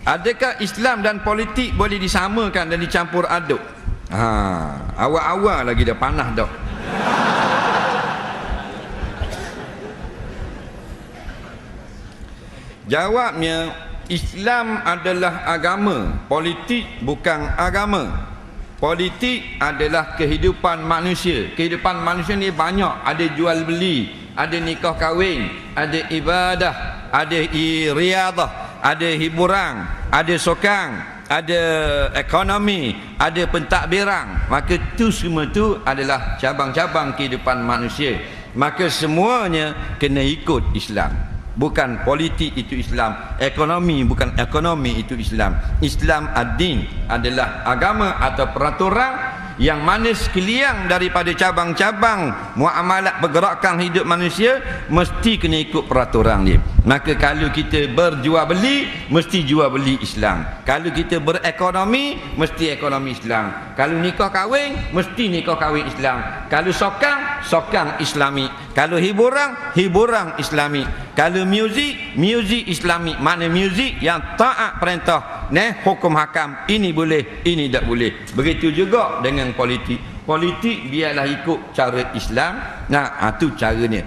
Adakah Islam dan politik boleh disamakan dan dicampur aduk? Awal-awal lagi dah panah dah. Jawabnya, Islam adalah agama, politik bukan agama. Politik adalah kehidupan manusia. Kehidupan manusia ni banyak, ada jual beli, ada nikah kahwin, ada ibadah, ada riadah, ada hiburan, ada sokang, ada ekonomi, ada pentadbiran. Maka tu semua tu adalah cabang-cabang kehidupan manusia. Maka semuanya kena ikut Islam. Bukan politik itu Islam, ekonomi bukan ekonomi itu Islam. Islam ad-din adalah agama atau peraturan yang mana sekalian daripada cabang-cabang muamalat pergerakan hidup manusia mesti kena ikut peraturan dia. Maka kalau kita berjual beli, mesti jual beli Islam. Kalau kita berekonomi, mesti ekonomi Islam. Kalau nikah kahwin, mesti nikah kahwin Islam. Kalau sokang, sokang Islami. Kalau hiburan, hiburan Islami. Kalau muzik, muzik Islami. Mana muzik yang taat perintah, hukum hakam, ini boleh, ini tak boleh. Begitu juga dengan politik. Politik biarlah ikut cara Islam. Itu caranya.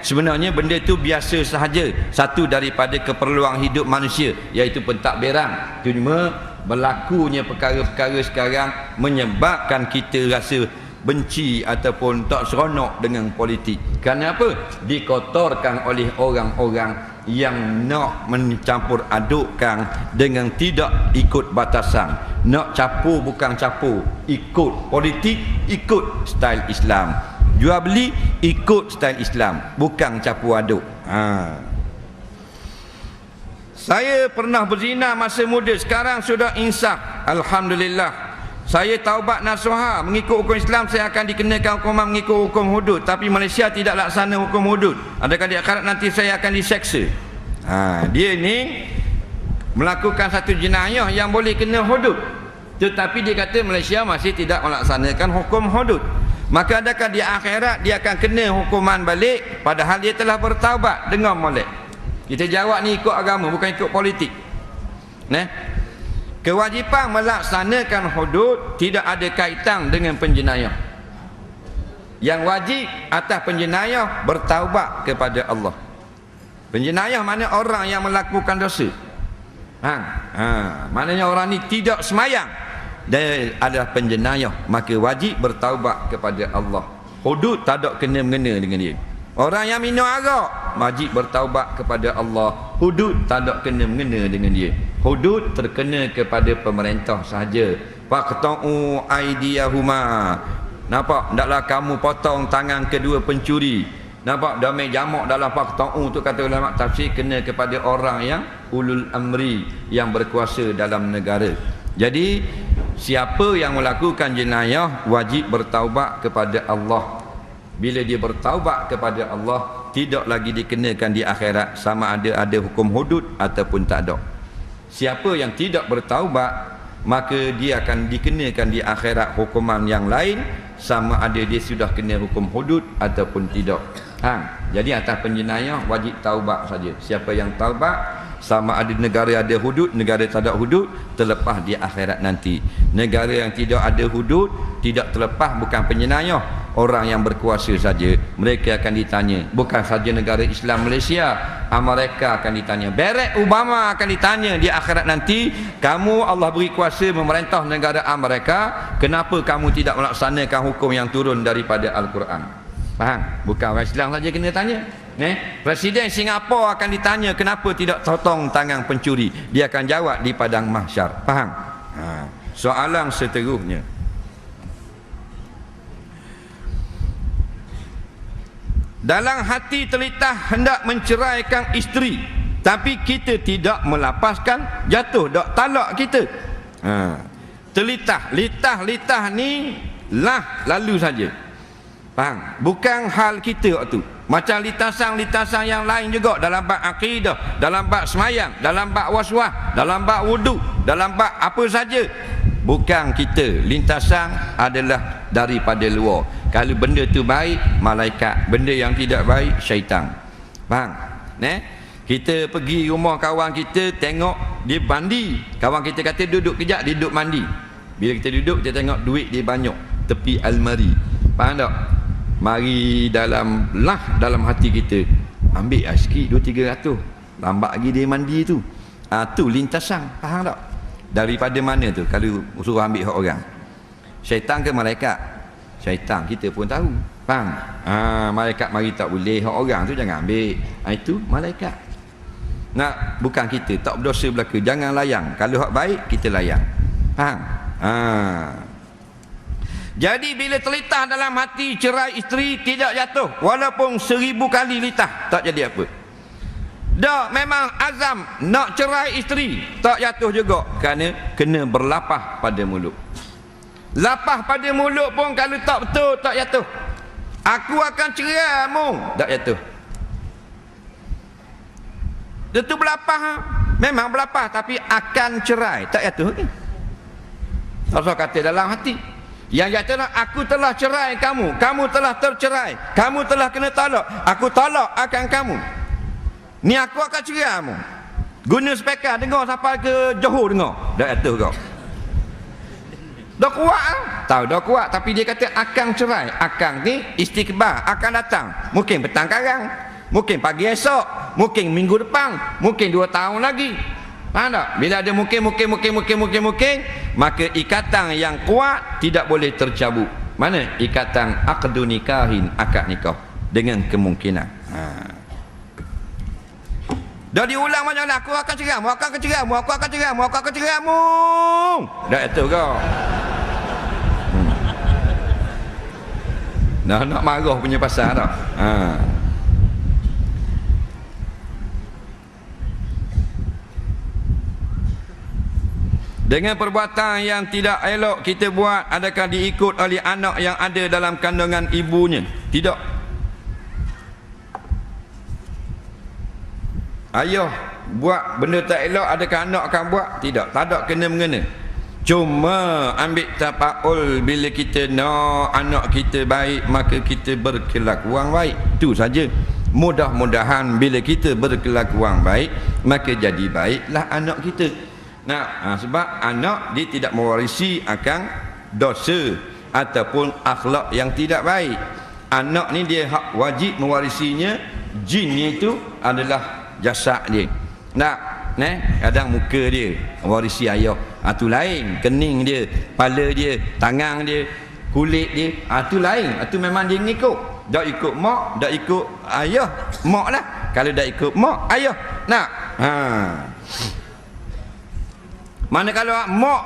Sebenarnya benda tu biasa sahaja, satu daripada keperluan hidup manusia, iaitu pentadbiran. Cuma berlakunya perkara-perkara sekarang menyebabkan kita rasa benci ataupun tak seronok dengan politik. Kenapa? Dikotorkan oleh orang-orang yang nak mencampur adukkan dengan tidak ikut batasan. Nak capur bukan capur, ikut politik, ikut style Islam. Jual beli ikut style Islam, bukan capur aduk. Saya pernah berzina masa muda, sekarang sudah insaf, alhamdulillah. Saya taubat nasuha, mengikut hukum Islam saya akan dikenakan hukuman mengikut hukum hudud, tapi Malaysia tidak laksana hukum hudud. Adakah di akhirat nanti saya akan diseksa? Dia ni melakukan satu jenayah yang boleh kena hudud, tetapi dia kata Malaysia masih tidak melaksanakan hukum hudud. Maka adakah di akhirat dia akan kena hukuman balik padahal dia telah bertaubat dengan molek? Kita jawab ni ikut agama, bukan ikut politik. Kewajipan melaksanakan hudud tidak ada kaitan dengan penjenayah. Yang wajib atas penjenayah bertaubat kepada Allah. Penjenayah mana orang yang melakukan dosa. Maknanya orang ni tidak semayang, dia adalah penjenayah, maka wajib bertaubat kepada Allah. Hudud tak ada kena-mengena dengan dia. Orang yang minum arak wajib bertaubat kepada Allah. Hudud tak ada kena-mengena dengan dia. Hudud terkena kepada pemerintah sahaja. Faqta'u aydiyahuma. Nampak? Taklah kamu potong tangan kedua pencuri. Nampak? Damai jamak dalam faqta'u tu kata ulama tafsir kena kepada orang yang ulul amri, yang berkuasa dalam negara. Jadi siapa yang melakukan jenayah wajib bertaubat kepada Allah. Bila dia bertaubat kepada Allah, tidak lagi dikenakan di akhirat, sama ada hukum hudud ataupun tak ada. Siapa yang tidak bertaubat, maka dia akan dikenakan di akhirat hukuman yang lain, sama ada dia sudah kena hukum hudud ataupun tidak. Jadi atas penjenayah wajib taubat saja. Siapa yang taubat, sama ada negara ada hudud, negara tak ada hudud, terlepas di akhirat nanti. Negara yang tidak ada hudud, tidak terlepas, bukan penjenayah, orang yang berkuasa saja. Mereka akan ditanya. Bukan saja negara Islam Malaysia, Amerika akan ditanya, Barack Obama akan ditanya di akhirat nanti, kamu Allah beri kuasa memerintah negara Amerika, kenapa kamu tidak melaksanakan hukum yang turun daripada Al-Quran? Faham? Bukan orang Islam saja kena tanya. Presiden Singapura akan ditanya kenapa tidak potong tangan pencuri. Dia akan jawab di padang mahsyar. Faham? Soalan seterusnya, dalam hati terlintas hendak menceraikan isteri, tapi kita tidak melepaskan, jatuh dak talak kita. Terlintas, litah ni lah lalu saja. Faham? Bukan hal kita waktu. Macam litasan-litasan yang lain juga, dalam bab akidah, dalam bab semayang, dalam bab waswas, dalam bab wudu, dalam bab apa saja. Bukan kita. Lintasan adalah daripada luar. Kalau benda tu baik, malaikat. Benda yang tidak baik, syaitan. Faham? Kita pergi rumah kawan kita, tengok dia mandi. Kawan kita kata duduk kejap, dia duduk mandi. Bila kita duduk, kita tengok duit dia banyak tepi almari. Faham tak? Mari dalam hati kita, ambil lah sikit 200-300. Lambat lagi dia mandi tu. Tu lintasan. Faham tak? Daripada mana tu kalau suruh ambil hak orang? Syaitan ke malaikat? Syaitan, kita pun tahu. Faham? Malaikat mari tak boleh, hak orang tu jangan ambil. Itu malaikat. Nak, bukan kita tak berdosa belaka, jangan layang. Kalau hak baik kita layang. Faham? Jadi bila terlitah dalam hati cerai isteri, tidak jatuh walaupun 1000 kali litah, tak jadi apa. Dah memang azam nak cerai isteri, tak jatuh juga, kerana kena berlapah pada mulut. Lapah pada mulut pun kalau tak betul, tak jatuh. Aku akan cerai mu, tak jatuh. Itu berlapah, memang berlapah, tapi akan cerai, tak jatuh. Allah kata dalam hati, yang jatuhlah, aku telah cerai kamu, kamu telah tercerai, kamu telah kena talak, aku talak akan kamu, ni aku akan cerai kamu. Guna speaker dengar sampai ke Johor dengar, dah jatuh kau. Dah kuat lah. Tahu dah kuat, tapi dia kata akan cerai. Akan ni istiqbal, akan datang. Mungkin petang karang, mungkin pagi esok, mungkin minggu depan, mungkin 2 tahun lagi. Faham tak? Bila ada mungkin, maka ikatan yang kuat tidak boleh tercabut. Mana? Ikatan aqdu nikahin, akad nikah dengan kemungkinan. Dah diulang macam mana? Aku akan cerai, aku akan cerai, aku akan cerai, aku akan cerai. Dah itu kau. Nak marah punya pasal tak? Dengan perbuatan yang tidak elok kita buat, adakah diikut oleh anak yang ada dalam kandungan ibunya? Tidak. Ayah buat benda tak elok, adakah anak akan buat? Tidak. Tak ada kena-mengena. Cuma ambil tapaul bila kita nak anak kita baik, maka kita berkelakuan baik. Itu saja. Mudah-mudahan bila kita berkelakuan baik, maka jadi baiklah anak kita. Sebab anak dia tidak mewarisi akan dosa ataupun akhlak yang tidak baik. Anak ni dia hak wajib mewarisinya. Jinnya itu adalah jasad dia. Kadang muka dia warisi ayah, tu lain. Kening dia, kepala dia, tangan dia, kulit dia, tu lain. Tu memang dia ngikut. Tak ikut mak, tak ikut ayah, mak lah. Kalau tak ikut mak, ayah. Mana kalau mak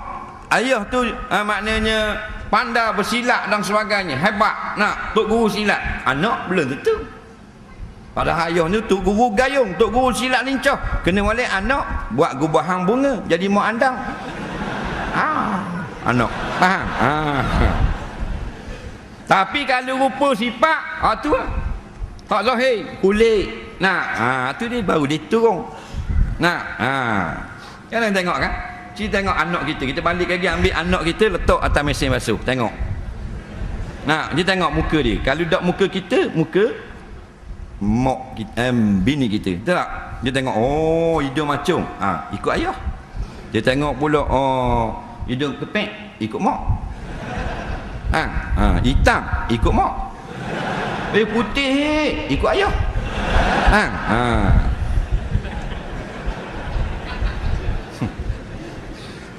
ayah tu maknanya pandai bersilat dan sebagainya, hebat, tok guru silat. Anak belum tentu. Padahal ayah ni tok guru gayung, tok guru silat lincah. Kena balik anak buat gubahan bunga jadi mak andang. Anak faham? Tapi kalau rupa sifat, tu lah. Tak zahir, kulit. Tu dia baru dia turun. Jangan tengok kan? Kita tengok anak kita balik lagi ambil anak kita letak atas mesin basuh. Tengok. Dia tengok muka dia. Kalau tak muka kita, muka mak kita, bini kita. Betul tak? Dia tengok, hidung macam, ikut ayah. Dia tengok pula, hidung kepek, ikut mak. Hitam, ikut mak. Putih, ikut ayah.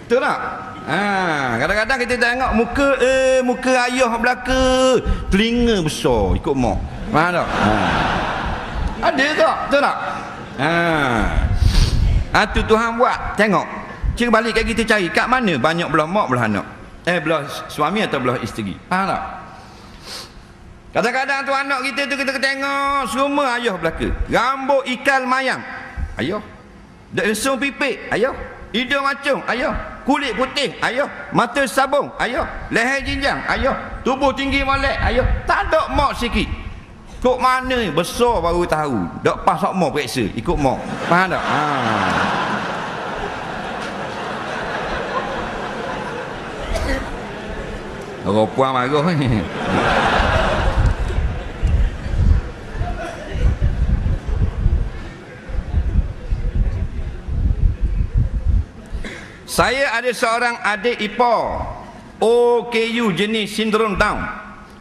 Betul tak? Kadang-kadang kita tengok muka ayah belaka, telinga besar, ikut mak. Faham tak? Ada tak? Betul tak? Tu Tuhan buat. Tengok. Cik balik kat kita cari kat mana banyak belah mak belah anak. Belah suami atau belah isteri. Faham tak? Kadang-kadang tu anak kita tu kita tengok semua ayah belaka. Rambut ikal mayang, ayah. Lesung pipik, ayah. Hidung macam, ayah. Kulit putih, ayah. Mata sabung, ayah. Leher jinjang, ayah. Tubuh tinggi molek, ayah. Tak ada mak sikit. Kok mana besar baru tahu. Tak pas sok mak periksa, ikut mak. Faham tak? Orang puan marah ni. Saya ada seorang adik ipar OKU jenis sindrom Down.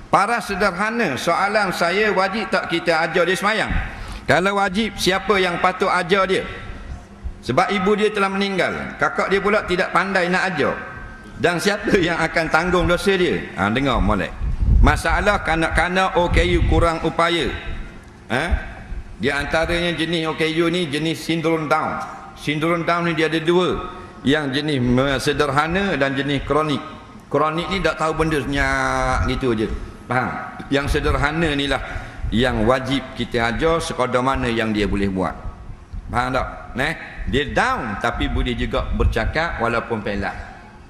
Para sederhana, soalan saya, wajib tak kita ajar dia semayang? Kalau wajib, siapa yang patut ajar dia? Sebab ibu dia telah meninggal, kakak dia pula tidak pandai nak ajar. Dan siapa yang akan tanggung dosa dia? Dengar molek. Masalah kanak-kanak OKU kurang upaya. Di antaranya jenis OKU ni jenis sindrom Down. Sindrom Down ni dia ada dua. Yang jenis sederhana dan jenis kronik. Kronik ni tak tahu benda senyak gitu je. Faham? Yang sederhana ni lah yang wajib kita ajar sekadar mana yang dia boleh buat. Faham tak? Dia down tapi boleh juga bercakap walaupun pelak.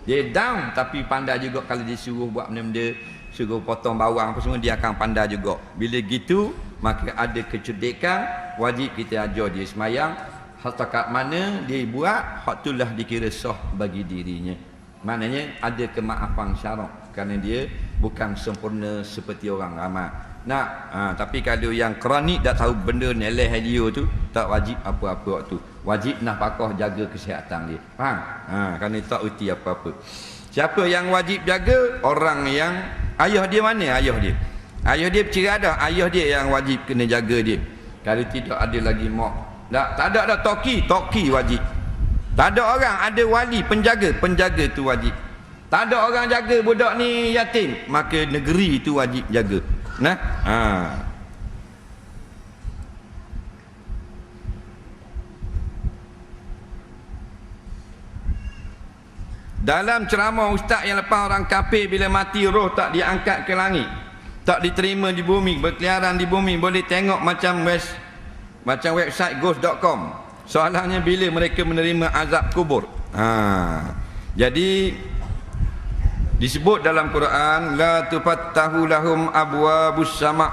Dia down tapi pandai juga kalau dia suruh buat benda-benda, suruh potong bawang apa semua, dia akan pandai juga. Bila gitu, maka ada kecerdikan, wajib kita ajar dia semayang. Setakat mana dia buat, hak itulah dikira sah bagi dirinya. Maknanya ada kemaafan syarak kerana dia bukan sempurna seperti orang ramai. Tapi kalau yang kronik tak tahu benda neleh dia tu, tak wajib apa-apa waktu. Wajib nak pakah jaga kesihatan dia. Faham? Kerana tak uti apa-apa. Siapa yang wajib jaga? Orang yang ayah dia mana ayah dia? Ayah dia bercerai dah, ayah dia yang wajib kena jaga dia. Kalau tidak ada lagi mak. Tak ada dah toki wajib. Tak ada orang, ada wali penjaga tu wajib. Tak ada orang jaga budak ni yatim, maka negeri tu wajib jaga. Dalam ceramah ustaz yang lepas, orang kafir bila mati roh tak diangkat ke langit, tak diterima di bumi, berkeliaran di bumi, boleh tengok macam website ghost.com. Soalannya bila mereka menerima azab kubur. Jadi disebut dalam Quran, la tufattahu lahum abwabus sama'.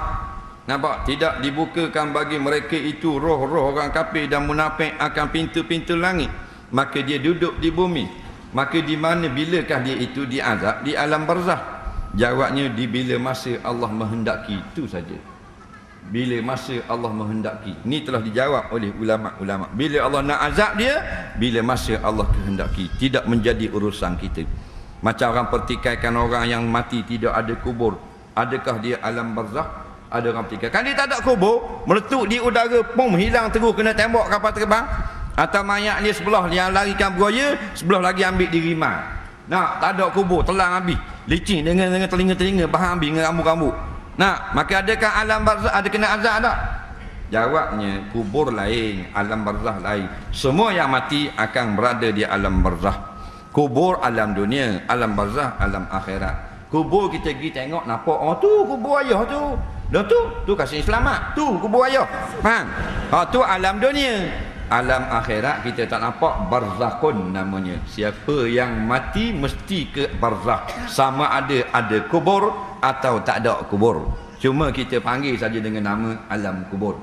Nampak? Tidak dibukakan bagi mereka itu, roh-roh orang kafir dan munafik, akan pintu-pintu langit. Maka dia duduk di bumi. Maka di mana bilakah dia itu diazab? Di alam barzah. Jawabnya, di bila masa Allah menghendaki, itu saja. Bila masa Allah menghendaki. Ini telah dijawab oleh ulama-ulama. Bila Allah nak azab dia, bila masa Allah kehendaki. Tidak menjadi urusan kita. Macam orang pertikaikan orang yang mati tidak ada kubur. Adakah dia alam barzah? Ada orang pertikaikan. Kan dia tak ada kubur, meletup di udara, pum, hilang terus, kena tembok kapal terbang. Atau mayat dia sebelah yang larikan buaya, sebelah lagi ambil diriman. Tak ada kubur, telang habis. Licin dengan telinga-telinga, bahan habis dengan rambut-rambut. Maka adakah alam barzah ada kena azab tak? Jawabnya, kubur lain, alam barzah lain. Semua yang mati akan berada di alam barzah. Kubur alam dunia, alam barzah alam akhirat. Kubur kita pergi tengok, nampak, tu kubur ayah tu. Dah tu kasih selamat. Tu kubur ayah. Faham? Tu alam dunia. Alam akhirat kita tak nampak, barzakhun namanya. Siapa yang mati mesti ke barzakh. Sama ada kubur atau tak ada kubur. Cuma kita panggil saja dengan nama alam kubur.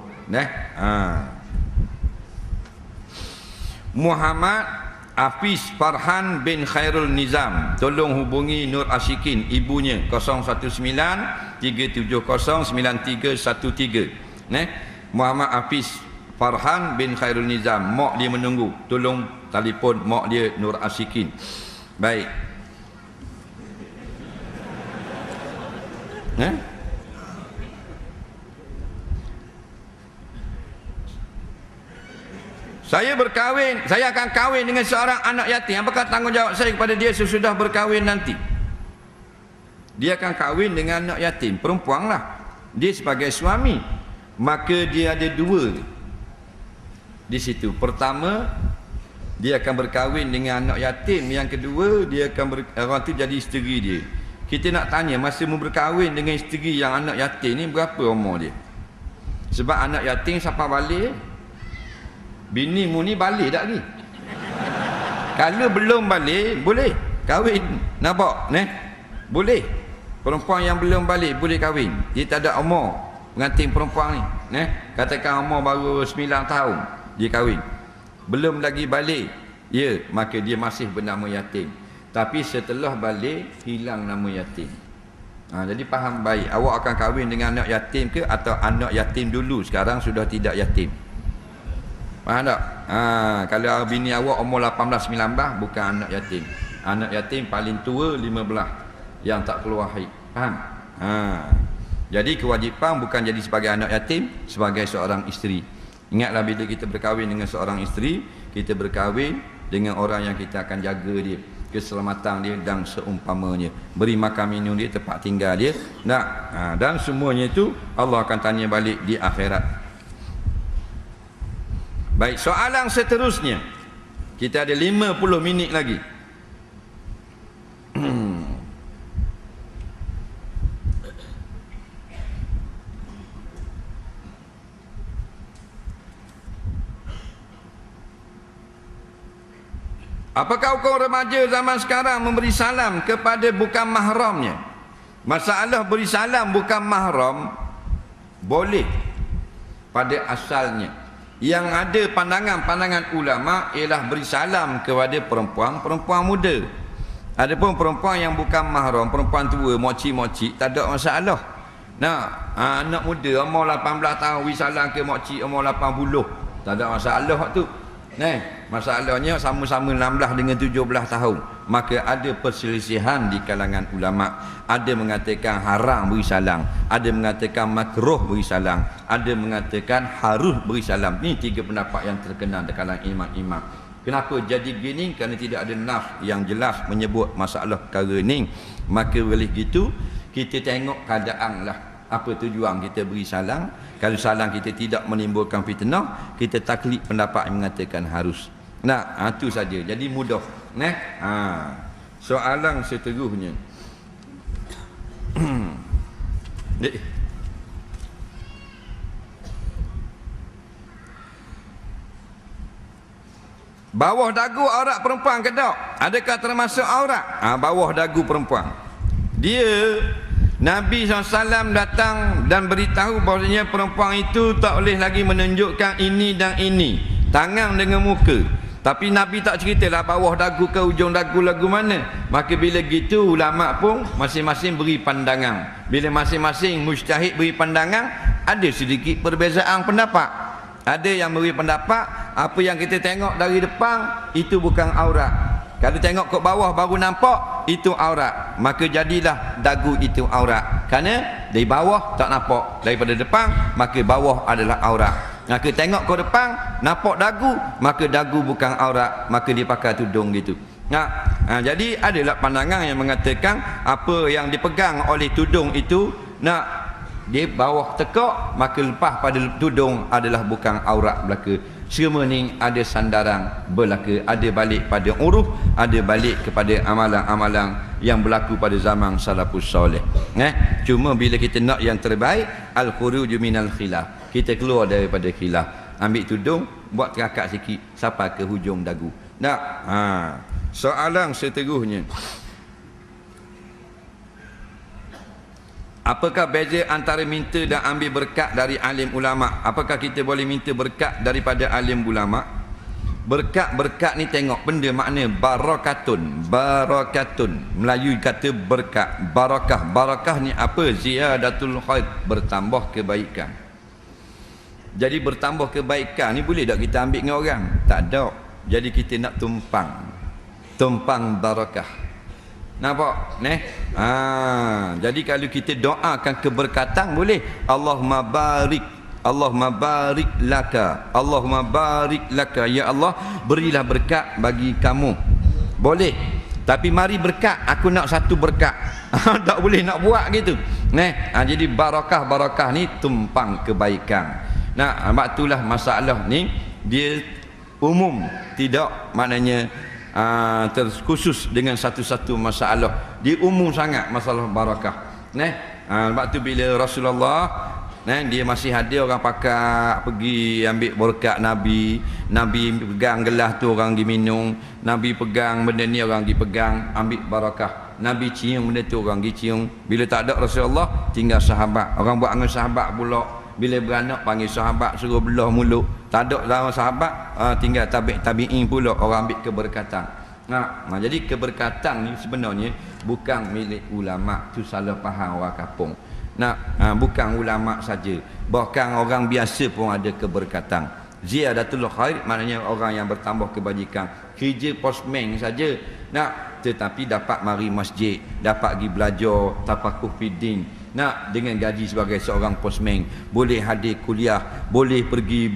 Muhammad Hafiz Farhan bin Khairul Nizam, tolong hubungi Nur Asyikin, ibunya, 019 370 9313. Muhammad Hafiz Farhan bin Khairul Nizam, mak dia menunggu, tolong telefon mak dia Nur Asyikin. Baik. Saya akan kahwin dengan seorang anak yatim. Apakah tanggungjawab saya kepada dia sesudah berkahwin nanti? Dia akan kahwin dengan anak yatim, perempuan lah. Dia sebagai suami, maka dia ada dua di situ. Pertama, dia akan berkahwin dengan anak yatim. Yang kedua, dia akan orang tu jadi isteri dia. Kita nak tanya, masa mu berkahwin dengan isteri yang anak yatim ni, berapa umur dia? Sebab anak yatim siapa balik, bini mu ni balik tak lagi. Kalau belum balik, boleh kahwin. Nampak? Boleh. Perempuan yang belum balik boleh kahwin. Dia tak ada umur pengantin perempuan ni. Katakan umur baru 9 tahun, dia kahwin. Belum lagi balik, maka dia masih bernama yatim. Tapi setelah balik, hilang nama yatim. Jadi faham baik, awak akan kahwin dengan anak yatim ke, atau anak yatim dulu sekarang sudah tidak yatim? Faham tak? Kalau bini awak umur 18 19 bukan anak yatim. Anak yatim paling tua 15 yang tak keluar haid. Faham? Jadi kewajipan bukan jadi sebagai anak yatim, sebagai seorang isteri. Ingatlah bila kita berkahwin dengan seorang isteri, kita berkahwin dengan orang yang kita akan jaga dia, keselamatan dia dan seumpamanya, beri makan minum dia, tempat tinggal dia. Dan semuanya itu Allah akan tanya balik di akhirat. Baik, soalan seterusnya. Kita ada 50 minit lagi. Apakah hukum remaja zaman sekarang memberi salam kepada bukan mahramnya? Masalah beri salam bukan mahram boleh pada asalnya. Yang ada pandangan ulama ialah beri salam kepada perempuan muda. Adapun perempuan yang bukan mahram, perempuan tua, moci-moci, tak ada masalah. Anak muda umur 18 tahun beri salam ke moci umur 80, tak ada masalah tu. Masalahnya sama-sama 16 dengan 17 tahun. Maka ada perselisihan di kalangan ulama. Ada mengatakan haram beri salam, ada mengatakan makruh beri salam, ada mengatakan harus beri salam. Ini 3 pendapat yang terkenal di kalangan imam-imam. Kenapa jadi begini? Kerana tidak ada nas yang jelas menyebut masalah perkara ini. Maka oleh gitu kita tengok keadaan lah, apa tujuan kita beri salam. Kalau salam kita tidak menimbulkan fitnah, kita taklid pendapat yang mengatakan harus. Itu saja. Jadi mudah. Soalan seterusnya. Bawah dagu aurat perempuan ke tak? Adakah termasuk aurat? Bawah dagu perempuan. Dia Nabi SAW datang dan beritahu bahawasanya perempuan itu tak boleh lagi menunjukkan ini dan ini, tangan dengan muka. Tapi Nabi tak ceritalah bawah dagu ke ujung dagu lagu mana. Maka bila gitu ulama pun masing-masing beri pandangan. Bila masing-masing mujtahid beri pandangan, ada sedikit perbezaan pendapat. Ada yang beri pendapat apa yang kita tengok dari depan itu bukan aurat. Kalau tengok ke bawah baru nampak itu aurat, maka jadilah dagu itu aurat. Kerana dari bawah tak nampak, daripada depan maka bawah adalah aurat. Maka tengok ke depan nampak dagu, maka dagu bukan aurat, maka dia pakai tudung gitu. Jadi adalah pandangan yang mengatakan apa yang dipegang oleh tudung itu di bawah tekak, maka lepas pada tudung adalah bukan aurat belaka. Semua ni ada sandaran berlaku, ada balik pada uruf, ada balik kepada amalan-amalan yang berlaku pada zaman salafus soleh. Cuma bila kita nak yang terbaik, al-khuruju minal khilaf, kita keluar daripada khilaf, ambil tudung, buat terakak sikit sampai ke hujung dagu. Soalan seterusnya, apakah beza antara minta dan ambil berkat dari alim ulama? Apakah kita boleh minta berkat daripada alim ulama? Berkat ni tengok benda makna barakatun. Melayu kata berkat. Barakah ni apa? Ziyadatul khair, bertambah kebaikan. Jadi bertambah kebaikan ni boleh tak kita ambil dengan orang? Tak ada. Jadi kita nak tumpang barakah. Nampak? Jadi kalau kita doakan keberkatan boleh. Allahumma barik laka, Allahumma barik laka, ya Allah berilah berkat bagi kamu. Boleh. Tapi mari berkat, aku nak satu berkat. Tak boleh nak buat gitu. Jadi barakah ni tumpang kebaikan. Sebab itulah masalah ni dia umum, tidak maknanya terkhusus dengan satu-satu masalah. Dia umum sangat masalah barakah. Sebab tu bila Rasulullah dia masih ada orang pakai pergi ambil berkat Nabi pegang gelas tu orang pergi minum, Nabi pegang benda ni orang pergi pegang ambil barakah, Nabi cium benda tu orang pergi cium. Bila tak ada Rasulullah tinggal sahabat, orang buat dengan sahabat pula. Bila beranak panggil sahabat suruh belah mulut. Tak ada lawan sahabat, tinggal tabi'in pula orang ambil keberkatan. Jadi keberkatan ni sebenarnya bukan milik ulama, tu salah faham orang kampung. Bukan ulama saja, bahkan orang biasa pun ada keberkatan. Ziyadatul khair maknanya orang yang bertambah kebajikan. Kerja postman saja nak, tetapi dapat mari masjid, dapat pergi belajar tafakuh fiddin, nak dengan gaji sebagai seorang postman, boleh hadir kuliah, boleh pergi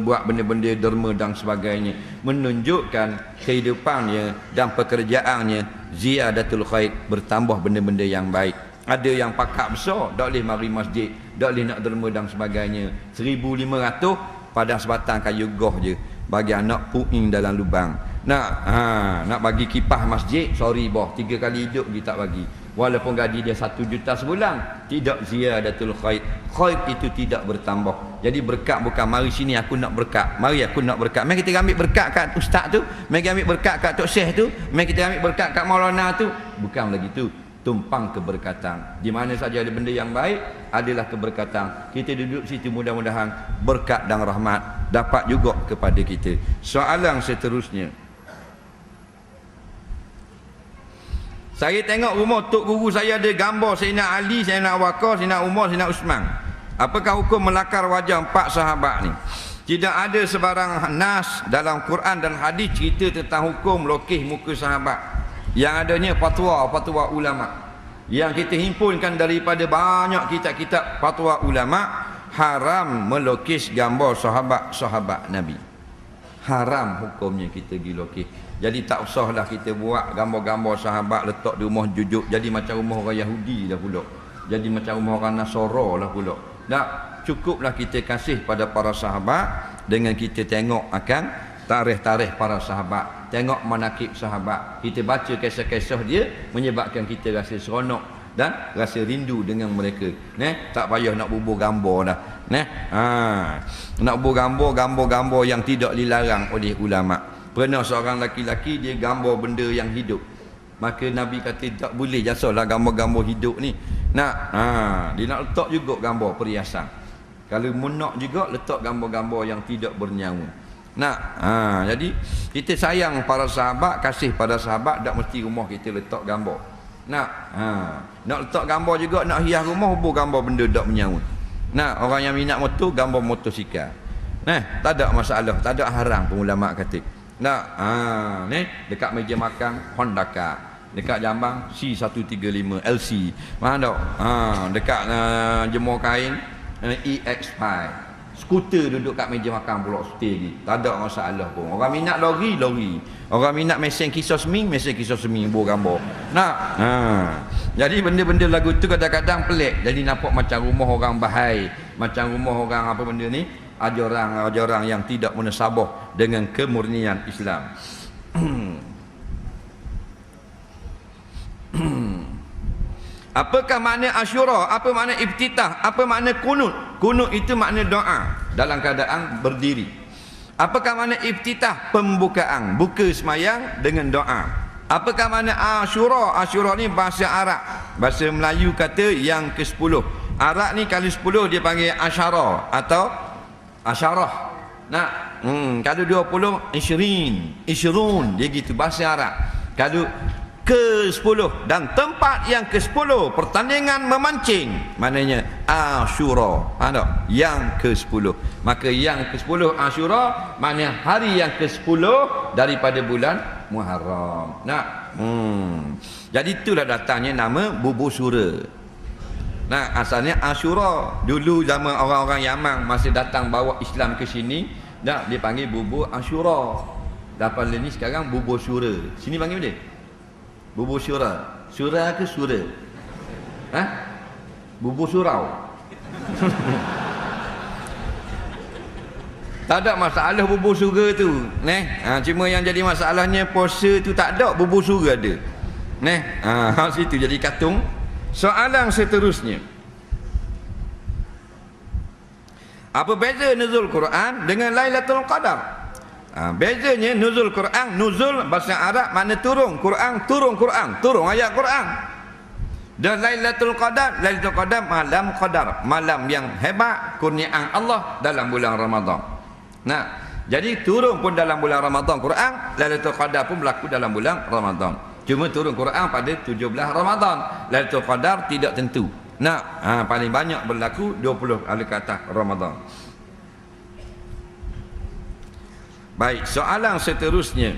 buat benda-benda derma dan sebagainya, menunjukkan kehidupannya dan pekerjaannya ziyadatul khair, bertambah benda-benda yang baik. Ada yang pakak besar, tak boleh mari masjid, tak boleh nak derma dan sebagainya. 1,500 padang sebatang kayu goh je bagi anak puing dalam lubang. Nak bagi kipas masjid, sorry boh, 3 kali hidup dia tak bagi. Walaupun gaji dia 1 juta sebulan, tidak ziyadatul khair. Khair itu tidak bertambah. Jadi berkat bukan mari sini aku nak berkat, mari aku nak berkat. Mari kita ambil berkat kat ustaz tu, mari kita ambil berkat kat tok syekh tu, mari kita ambil berkat kat maulana tu. Bukan lagi tu. Tumpang keberkatan. Di mana saja ada benda yang baik, adalah keberkatan. Kita duduk situ, mudah-mudahan berkat dan rahmat dapat juga kepada kita. Soalan seterusnya. Saya tengok rumah tok guru saya ada gambar Sayyidina Ali, Sayyidina Abu Bakar, Sayyidina Umar, Sayyidina Uthman. Apakah hukum melakar wajah 4 sahabat ni? Tidak ada sebarang nas dalam Quran dan hadis cerita tentang hukum lokih muka sahabat. Yang adanya fatwa ulama yang kita himpunkan daripada banyak kitab-kitab fatwa ulama, haram melukis gambar sahabat-sahabat Nabi. Haram hukumnya kita pergi lukis. Jadi tak usahlah kita buat gambar-gambar sahabat letak di rumah jujuk, jadi macam rumah orang Yahudi dah pula, jadi macam rumah orang Nasara lah pula. Tak, cukuplah kita kasih pada para sahabat dengan kita tengok akan tarikh-tarikh para sahabat, tengok manakib sahabat, kita baca kisah-kisah dia, menyebabkan kita rasa seronok dan rasa rindu dengan mereka. Tak payah nak bubuh gambar dah. Nak bubuh gambar yang tidak dilarang oleh ulama. Pernah seorang laki-laki dia gambar benda yang hidup, maka Nabi kata tak boleh jasalah gambar-gambar hidup ni. Dia nak letak juga gambar perhiasan. Kalau nak juga letak gambar-gambar yang tidak bernyawa. Jadi kita sayang para sahabat, kasih pada sahabat, tak mesti rumah kita letak gambar. Nak letak gambar juga, nak hias rumah, hubung gambar benda tak menyawa. Orang yang minat motor, gambar motosikal. Tak ada masalah, tak ada haram pun ulama kata. Dekat meja makan Honda Car, dekat Jambang C135 LC. Mana tak? Dekat jemur kain EX5. Skuter duduk kat meja makan pula stay ni. Tak ada masalah pun. Orang minat lori. Orang minat mesin kisah seming buat gambar. Jadi benda-benda lagu tu kadang-kadang pelik. Jadi nampak macam rumah orang bahai, macam rumah orang apa benda ni, ajaran yang tidak munasabah dengan kemurnian Islam. Apakah makna Asyura? Apa makna iftitah? Apa makna kunut? Kunut itu makna doa dalam keadaan berdiri. Apakah makna iftitah? Pembukaan, buka semayang dengan doa. Apakah makna Asyura? Asyura ni bahasa Arab. Bahasa Melayu kata yang ke-10. Arab ni kali 10 dia panggil Asyara atau Asyarah. Kalau 20 Ishrun, dia gitu bahasa Arab. Kalau ke-10 dan tempat yang ke-10 pertandingan memancing, maknanya Asyura. Yang ke-10. Maka yang ke-10 Asyura maknanya hari yang ke-10 daripada bulan Muharram. Jadi itulah datangnya nama bubur sura. Asalnya Asyura. Dulu zaman orang-orang Yaman masih datang bawa Islam ke sini, dia panggil bubur Asyura. Dapat ni sekarang bubur sura. Sini panggil dia bubur syura. Syura ke sura? Bubur surau. Tak ada masalah bubur syura tu. Cuma yang jadi masalahnya puasa tu tak ada, bubur syura ada. Situ jadi katung. Soalan seterusnya. Apa beza nuzul Quran dengan Lailatul Qadar? Bezanya nuzul Quran, nuzul bahasa Arab makna turun, Quran turun ayat Quran. Dan Lailatul Qadar malam qadar, malam yang hebat kurniaan Allah dalam bulan Ramadan. Jadi turun pun dalam bulan Ramadan Quran, Lailatul Qadar pun berlaku dalam bulan Ramadan. Cuma turun Quran pada 17 Ramadan. Lailatul Qadar tidak tentu. Paling banyak berlaku 20 hari ke atas Ramadan. Baik, soalan seterusnya.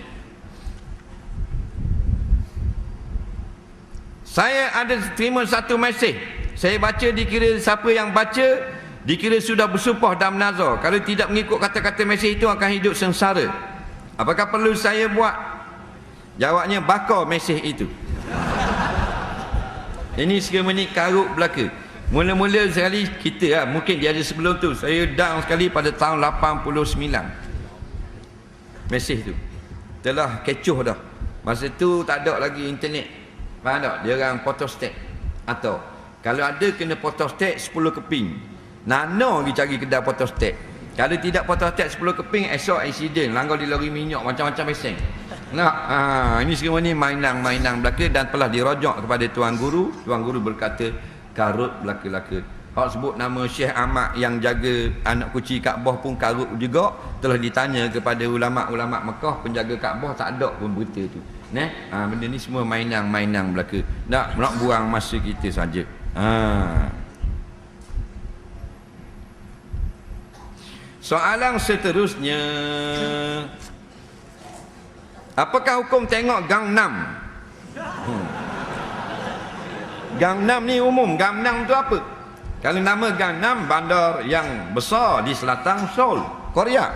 Saya ada terima satu mesej. Saya baca, dikira siapa yang baca dikira sudah bersumpah dan menazar. Kalau tidak mengikut kata-kata mesej itu akan hidup sengsara. Apakah perlu saya buat? Jawabnya, bakar mesej itu. Ini sekali karut belaka. Mula-mula sekali kita mungkin dia ada sebelum tu. Saya down sekali pada tahun 89. Mesej tu telah kecoh dah. Masa tu tak ada lagi internet. Faham tak? Dia orang photostat. Atau kalau ada kena photostat 10 keping. Nano pergi cari kedai photostat. Kalau tidak photostat 10 keping, esok accident, langgar di lori minyak, macam-macam peseng. Nah, ini semua ni mainan belaka dan telah dirojak kepada tuan guru. Tuan guru berkata karut belaka-belaka. Hak sebut nama Syekh Ahmad yang jaga anak kunci Kaabah pun karut juga. Telah ditanya kepada ulama-ulama Mekah, penjaga Kaabah, tak ada pun berita tu. Benda ni semua mainan belaka. Nak buang masa kita saja. Soalan seterusnya. Apakah hukum tengok Gangnam? Gangnam ni umum. Gangnam tu apa? Kalau nama Gangnam, bandar yang besar di selatan Seoul, Korea.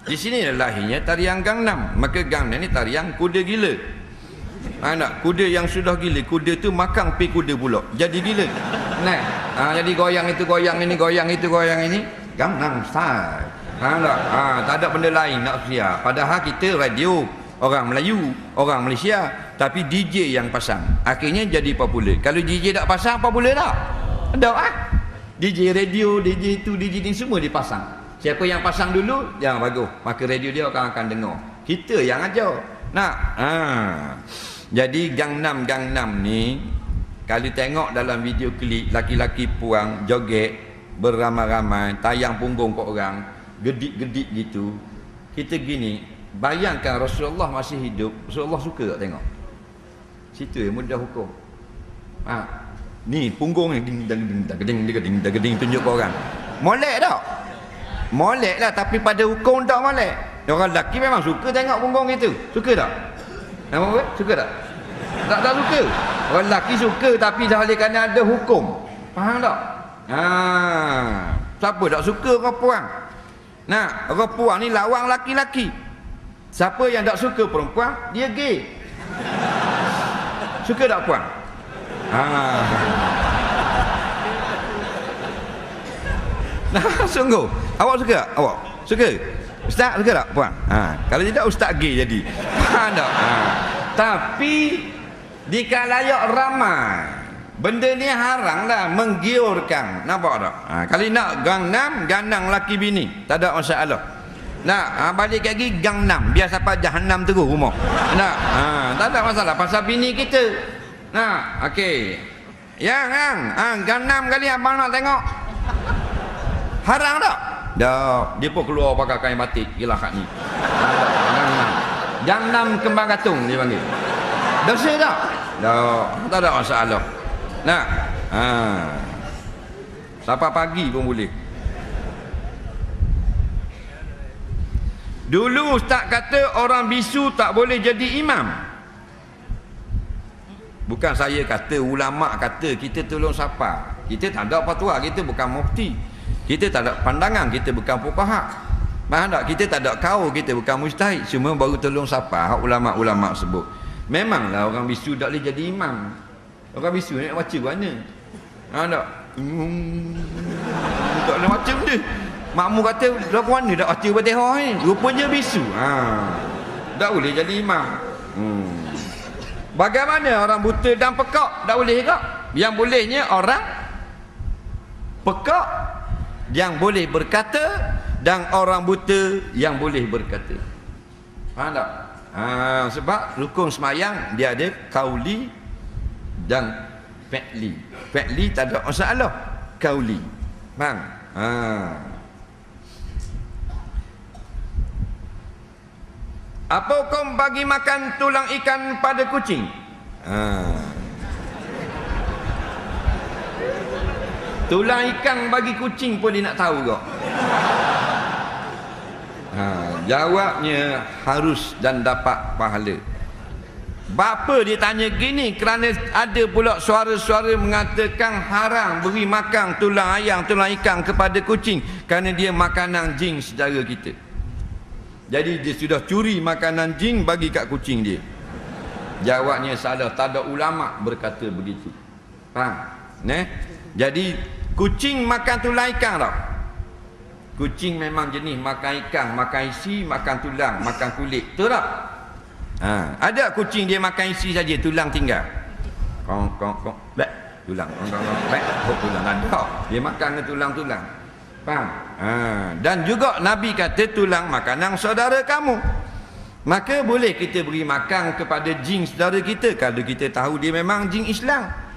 Di sini lahirnya tarian Gangnam. Maka Gangnam ni tarian kuda gila. Anak kuda yang sudah gila, kuda tu makan pi kuda pula. Jadi gila. Jadi goyang itu, goyang ini, goyang itu, goyang ini. Gangnam Style. Tak ada benda lain nak siar. Padahal kita radio orang Melayu, orang Malaysia, tapi DJ yang pasang. Akhirnya jadi popular. Kalau DJ tak pasang, popular tak? Ada DJ radio, DJ itu, DJ ini semua dipasang. Siapa yang pasang dulu, yang bagus, maka radio dia akan dengar. Kita yang ajar. Jadi Gangnam ni, kalau tengok dalam video klip, laki-laki puang joget beramai-ramai, tayang punggung kat orang, gedik-gedik gitu. Kita gini, bayangkan Rasulullah masih hidup, Rasulullah suka tak tengok? Situ yang mudah hukum. Ni punggung ni ding tunjuk ke orang. Molek tak? Molek lah, tapi pada hukum tak molek. Orang lelaki memang suka tengok punggung itu. Suka tak? Nampak? Suka tak? Tak suka. Orang lelaki suka, tapi dah oleh kerana ada hukum. Faham tak? Siapa tak suka orang puang? Orang puang ni lawang laki-laki. Siapa yang tak suka perempuan, dia gay. Suka tak puang? Sungguh. Awak suka tak? Awak suka? Ustaz suka tak puang? Kalau tidak, ustaz gay jadi. Faham tak? Tapi di kalayak ramai, benda ni haram lah, menggiurkan. Nampak tak? Kalau nak Gangnam laki bini, tak ada masalah. Balik lagi Gangnam, biar sampai Jahannam terus rumah. Tak ada masalah pasal bini kita. Okey. Yang Gangnam kali abang nak tengok. Haram tak? Dah, dia pun keluar pakai kain batik. Gila kat ni. Gangnam kembang katung dia panggil. Dosa tak? Dah, tak ada masalah. Sampai pagi pun boleh. Dulu ustaz kata orang bisu tak boleh jadi imam. Bukan saya kata, ulama kata, kita tolong siapa? Kita tak ada fatwa, kita bukan mufti. Kita tak ada pandangan, kita bukan fuqaha. Faham tak? Kita tak ada kau, kita bukan mujtahid. Cuma baru tolong siapa? Ulama-ulama sebut. Memanglah orang bisu tak boleh jadi imam. Orang bisu nak baca mana? Faham tak? Tak boleh baca benda. Makmum kata, berapa mana tak baca Fatihah ni? Rupanya bisu. Tak boleh jadi imam. Bagaimana orang buta dan pekak? Tak boleh tak? Yang bolehnya orang pekak yang boleh berkata, dan orang buta yang boleh berkata. Faham tak? Sebab rukun semayang dia ada kauli dan fi'li. Fi'li tak ada masalah. Kauli. Faham? Apa hukum bagi makan tulang ikan pada kucing? Tulang ikan bagi kucing pun dia nak tahu kok. Jawabnya harus dan dapat pahala. Bapa dia tanya gini kerana ada pula suara-suara mengatakan haram beri makan tulang ayam, tulang ikan kepada kucing kerana dia makanan jin saudara kita. Jadi dia sudah curi makanan jin bagi kat kucing dia. Jawabnya salah, tak ada ulama berkata begitu. Faham? Jadi kucing makan tulang ikan tak? Kucing memang jenis makan ikan, makan isi, makan tulang, makan kulit. Betul tak? Ada kucing dia makan isi saja, tulang tinggal. Kong, blek, tulang, blek, tulang ada. Dia makan ke tulang-tulang. Faham? Dan juga Nabi kata tulang makanan saudara kamu. Maka boleh kita beri makan kepada jin saudara kita kalau kita tahu dia memang jin Islam.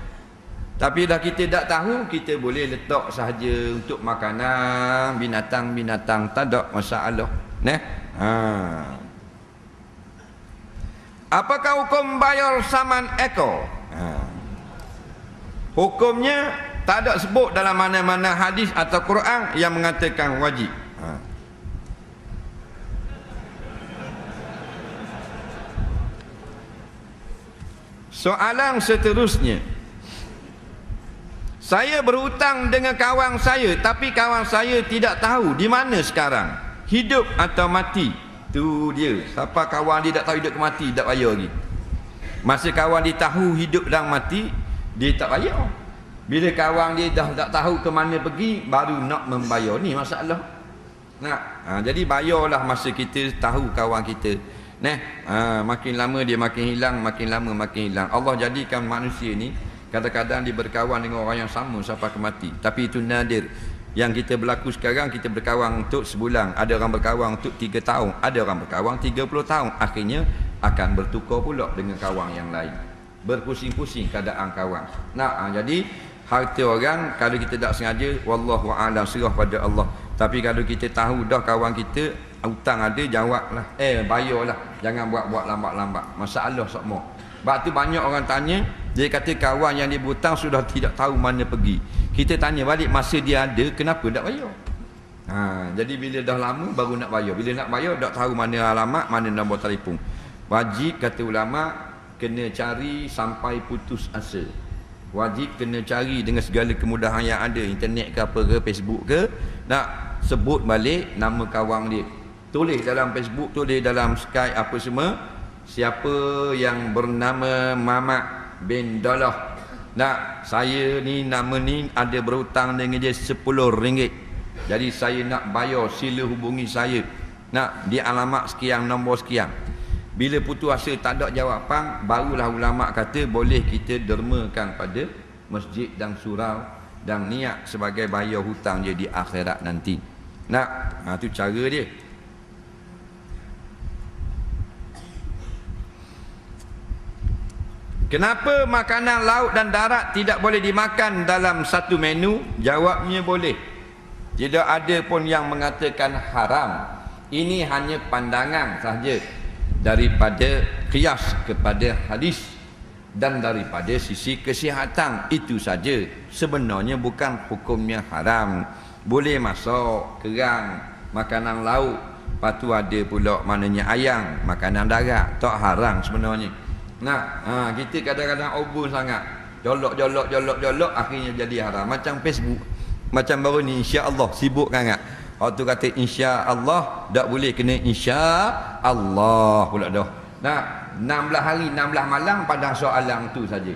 Tapi dah kita tak tahu, kita boleh letak sahaja untuk makanan binatang-binatang, tak ada masalah. Apakah hukum bayar saman ekor? Hukumnya tak ada sebut dalam mana-mana hadis atau Quran yang mengatakan wajib. Soalan seterusnya. Saya berhutang dengan kawan saya, tapi kawan saya tidak tahu di mana sekarang, hidup atau mati. Tu dia. Siapa kawan dia tak tahu hidup ke mati, tak bayar lagi. Masa kawan dia tahu hidup dan mati, dia tak bayar. Bila kawan dia dah tak tahu ke mana pergi, baru nak membayar. Ni masalah. Jadi bayarlah masa kita tahu kawan kita. Makin lama dia makin hilang, makin lama makin hilang. Allah jadikan manusia ni kadang-kadang dia berkawan dengan orang yang sama sampai ke mati. Tapi itu nadir. Yang kita berlaku sekarang, kita berkawan untuk sebulan, ada orang berkawan untuk 3 tahun, ada orang berkawan 30 tahun. Akhirnya akan bertukar pula dengan kawan yang lain. Berpusing-pusing keadaan kawan. Jadi harta orang kalau kita tak sengaja, wallahu a'lam, serah pada Allah. Tapi kalau kita tahu dah kawan kita hutang ada, jawablah, bayarlah. Jangan buat-buat lambat-lambat. Masalah semua. Sebab tu banyak orang tanya, dia kata kawan yang dia berhutang sudah tidak tahu mana pergi. Kita tanya balik, masa dia ada, kenapa tak bayar? Jadi bila dah lama baru nak bayar. Bila nak bayar tak tahu mana alamat, mana nombor telefon. Wajib kata ulama kena cari sampai putus asa. Wajib kena cari dengan segala kemudahan yang ada, internet ke apa ke, Facebook ke, nak sebut balik nama kawan dia. Tulis dalam Facebook, tulis dalam Skype apa semua, siapa yang bernama Mamat bin Dalah. Saya ni nama ni ada berhutang dengan dia RM10. Jadi saya nak bayar, sila hubungi saya. Di alamat sekian, nombor sekian. Bila putus asa tak ada jawapan, barulah ulama kata boleh kita dermakan pada masjid dan surau dan niat sebagai bayar hutang dia di akhirat nanti. Tu cara dia. Kenapa makanan laut dan darat tidak boleh dimakan dalam satu menu? Jawabnya boleh. Tidak ada pun yang mengatakan haram. Ini hanya pandangan sahaja daripada qiyas kepada hadis dan daripada sisi kesihatan. Itu saja. Sebenarnya bukan hukumnya haram. Boleh masak kerang, makanan laut. Lepas tu ada pula maknanya ayam, makanan darat. Tak haram sebenarnya. Kita kadang-kadang over sangat, jolok, akhirnya jadi haram. Macam Facebook, macam baru ni insya-Allah sibuk sangat. Waktu kata insya-Allah, tak boleh kena insya-Allah pula dah. 16 hari 16 malam pada soalan tu saja.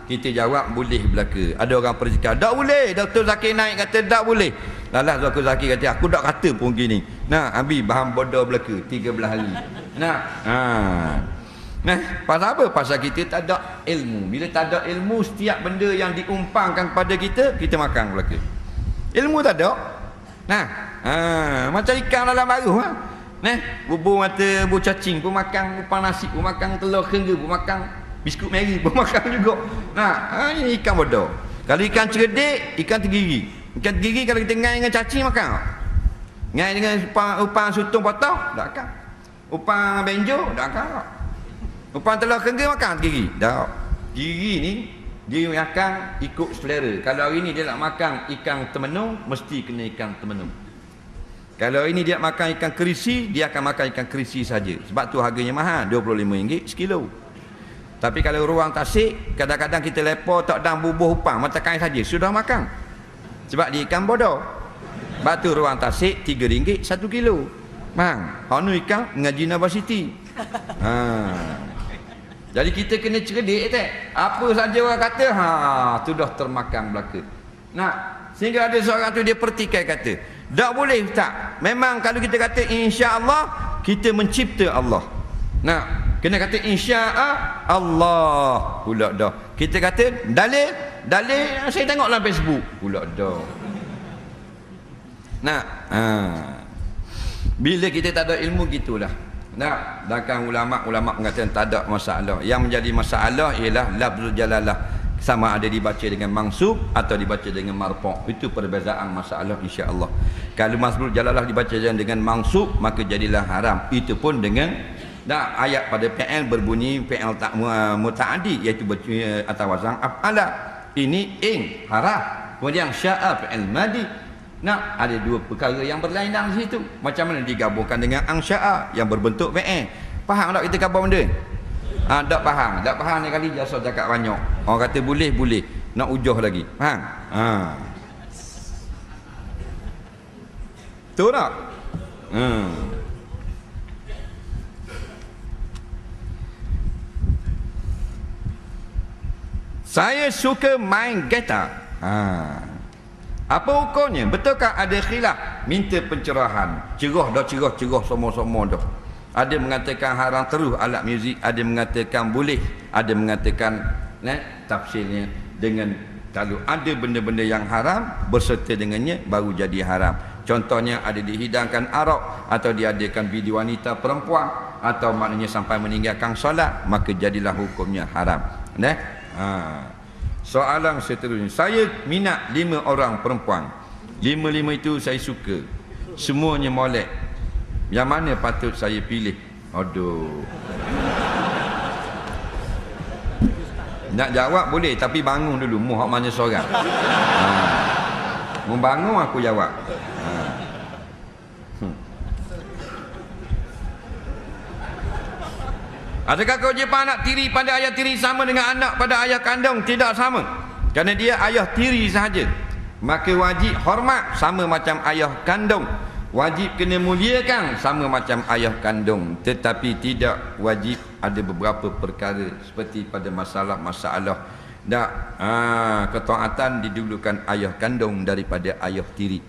Kita jawab boleh belaka. Ada orang percakap tak boleh, Dr. Zakir naik kata tak boleh. Lalah Dr. Zakir kata aku tak kata pun gini. Habis bahan bodoh belaka 13 hari. Pasal apa? Pasal kita tak ada ilmu. Bila tak ada ilmu, setiap benda yang diumpangkan kepada kita, kita makan belaka. Ilmu tak ada. Macam ikan dalam baru. Bubur mata, bubur cacing pun makan, upang nasi pun makan, telur kengga pun makan, biskut Mary pun makan juga. Ini ikan bodoh. Kalau ikan cerdik, ikan tergigi. Ikan tergigi kalau kita ngai dengan cacing makan. Ngai dengan upang sutong potong, tak makan. Upang benjo, tak makan. Upang telur kengga makan gigi. Tak. Gigi ni dia makan ikut selera. Kalau hari ni dia nak makan ikan temenung, mesti kena ikan temenung. Kalau ini dia makan ikan kerisi, dia akan makan ikan kerisi saja. Sebab tu harganya mahal, RM25 sekilo. Tapi kalau ruang tasik, kadang-kadang kita lepas tak dang bubuh upang, mata kain saja sudah makan. Sebab dia ikan bodoh. Sebab tu ruang tasik RM3 1 kilo. Bang, hanu ikan mengaji universiti. Jadi kita kena cerdik tak? Apa saja orang kata, tu dah termakan belaka. Nah, sehingga ada seorang tu dia pertikai kata, tak boleh tak? Memang kalau kita kata insya-Allah, kita mencipta Allah. Nah, kena kata insya-Allah pula dah. Kita kata dalil saya tengok dalam Facebook pula dah. Nah, bila kita tak ada ilmu gitulah. Nah, sedangkan ulama mengatakan tak ada masalah. Yang menjadi masalah ialah lafzul jalalah, sama ada dibaca dengan mansub atau dibaca dengan marfu'. Itu perbezaan masalah insya-Allah. Kalau lafzul jalalah dibaca dengan mansub, maka jadilah haram. Itu pun dengan ayat pada fi'il berbunyi fi'il muta'addi, iaitu atau wazan af'ala. Ini ing haram. Kemudian sya'a fi'il madi. Nah, ada dua perkara yang berlainan di situ. Macam mana digabungkan dengan ansya'a yang berbentuk fi'il? Faham tak kita khabar benda? Tak faham. Tak faham ni kali jasa cakap banyak. Orang kata boleh. Nak ujuh lagi. Faham? Betul tak? Saya suka main gitar. Apa hukumnya? Betulkah ada khilaf? Minta pencerahan. Cerah semua-semua dah. Ada mengatakan haram terus alat muzik, ada mengatakan boleh, ada mengatakan tafsirnya dengan kalau ada benda-benda yang haram berserta dengannya baru jadi haram. Contohnya ada dihidangkan arak atau diadakan video wanita perempuan atau maknanya sampai meninggalkan solat, maka jadilah hukumnya haram. Soalan seterusnya, saya minat 5 orang perempuan. 5 itu saya suka. Semuanya molek. Yang mana patut saya pilih? Aduh. Nak jawab boleh, tapi bangun dulu. Muhak mana seorang. Membangun aku jawab. Adakah kewajipan anak tiri pada ayah tiri sama dengan anak pada ayah kandung? Tidak sama. Kerana dia ayah tiri sahaja. Maka wajib hormat sama macam ayah kandung. Wajib kena muliakan sama macam ayah kandung. Tetapi tidak wajib ada beberapa perkara seperti pada masalah-masalah. Ketaatan didulukan ayah kandung daripada ayah tiri.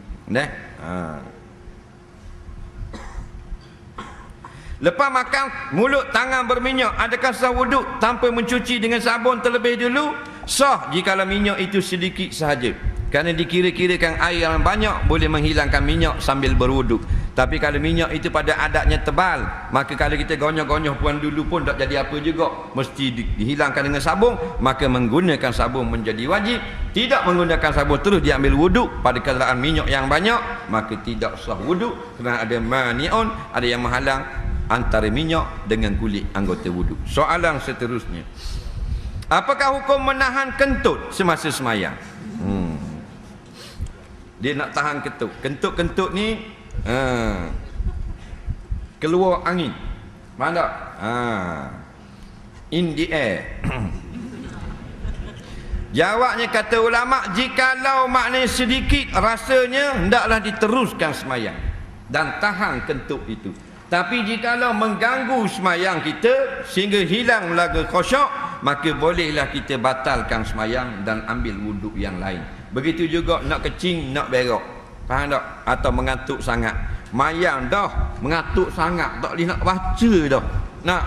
Lepas makan, mulut tangan berminyak. Adakah sah wuduk tanpa mencuci dengan sabun terlebih dulu? Sah jikalau minyak itu sedikit sahaja. Kerana dikira-kirakan air yang banyak boleh menghilangkan minyak sambil berwuduk. Tapi kalau minyak itu pada adatnya tebal, maka kalau kita gonyoh-gonyoh puan dulu pun tak jadi apa juga. Mesti dihilangkan dengan sabun. Maka menggunakan sabun menjadi wajib. Tidak menggunakan sabun terus diambil wuduk pada keadaan minyak yang banyak, maka tidak sah wuduk. Kerana ada mani'un, ada yang menghalang antara minyak dengan kulit anggota wuduk. Soalan seterusnya, apakah hukum menahan kentut semasa semayang? Dia nak tahan kentut. Kentut ni keluar angin. Faham tak? In the air. Jawabnya kata ulama, jikalau maknanya sedikit rasanya, hendaklah diteruskan semayang dan tahan kentut itu. Tapi jikalau mengganggu semayang kita sehingga hilang laga khusyuk, maka bolehlah kita batalkan semayang dan ambil wuduk yang lain. Begitu juga nak kecing, nak berok. Faham tak? Atau mengantuk sangat. Mayang dah, mengantuk sangat, tak boleh nak baca dah.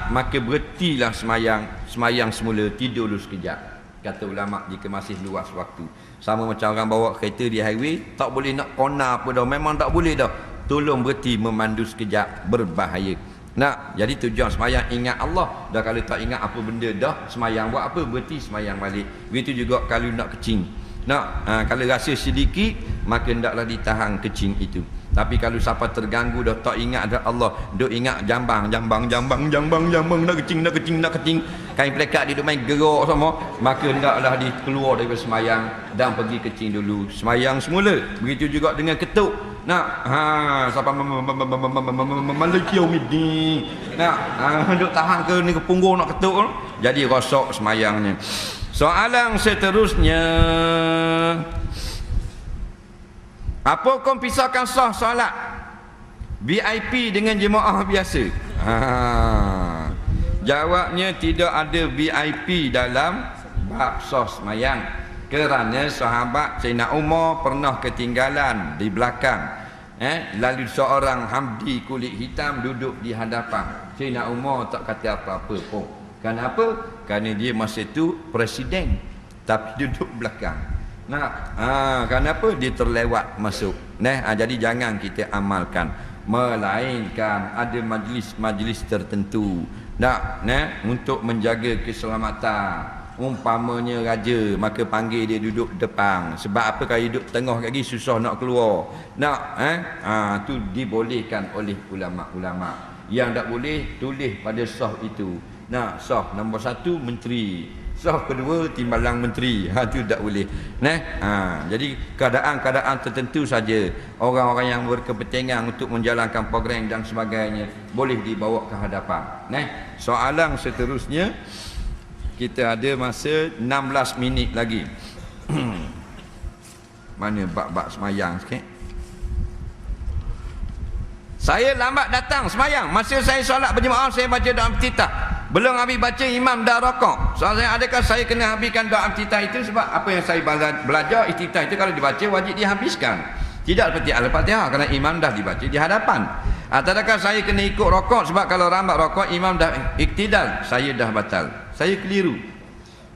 Maka berhentilah semayang. Semayang semula, tidur dulu sekejap. Kata ulama, jika masih luas waktu. Sama macam orang bawa kereta di highway, tak boleh nak kona apa dah. Memang tak boleh dah. Tolong berhenti memandu sekejap, berbahaya. Jadi tujuan semayang ingat Allah. Dah kalau tak ingat apa benda dah, semayang buat apa? Berhenti semayang balik. Begitu juga kalau nak kecing. Kalau rasa sedikit, maka hendaklah ditahan kecing itu. Tapi kalau siapa terganggu dah tak ingat ada Allah, duk ingat jambang, nak kecing, kain pelekat dia duk main gerak semua, maka hendaklah dikeluar daripada semayang dan pergi kecing dulu. Semayang semula. Begitu juga dengan ketuk. Nak siapa Maliki Yaumiddin. Nak duk tahan ke ni ke punggung nak ketuk. Jadi rosak semayangnya. Soalan seterusnya, apa hukum pisahkan sah solat VIP dengan jemaah biasa? Jawabnya tidak ada VIP dalam bab sah semayang, kerana sahabat Sayyidina Umar pernah ketinggalan di belakang. Lalu seorang Hamdi kulit hitam duduk di hadapan. Sayyidina Umar tak kata apa-apa pun. Kenapa? Kerana dia masa itu presiden tapi duduk belakang. Kenapa? Dia terlewat masuk. Jadi jangan kita amalkan, melainkan ada majlis-majlis tertentu untuk menjaga keselamatan. Umpamanya raja, maka panggil dia duduk depan. Sebab apa? Kalau duduk tengah lagi susah nak keluar. Tu dibolehkan oleh ulama-ulama. Yang tak boleh, tulis pada sah itu. Sah nombor 1 menteri, sah kedua timbalan menteri. Itu tak boleh. Jadi keadaan-keadaan tertentu saja orang-orang yang berkepentingan untuk menjalankan program dan sebagainya boleh dibawa ke hadapan. Soalan seterusnya, kita ada masa 16 minit lagi. Mana bab-bab semayang sikit. Saya lambat datang semayang. Masa saya solat berjemaah, saya baca doa iftitah. Belum habis baca, imam dah rokok. Soal saya, adakah saya kena habiskan doa iftitah itu? Sebab apa yang saya belajar, iftitah itu kalau dibaca wajib dihabiskan. Tidak seperti Al-Fatihah, kerana imam dah dibaca di hadapan. Adakah saya kena ikut rokok? Sebab kalau rambat rokok, imam dah iktidal, saya dah batal. Saya keliru.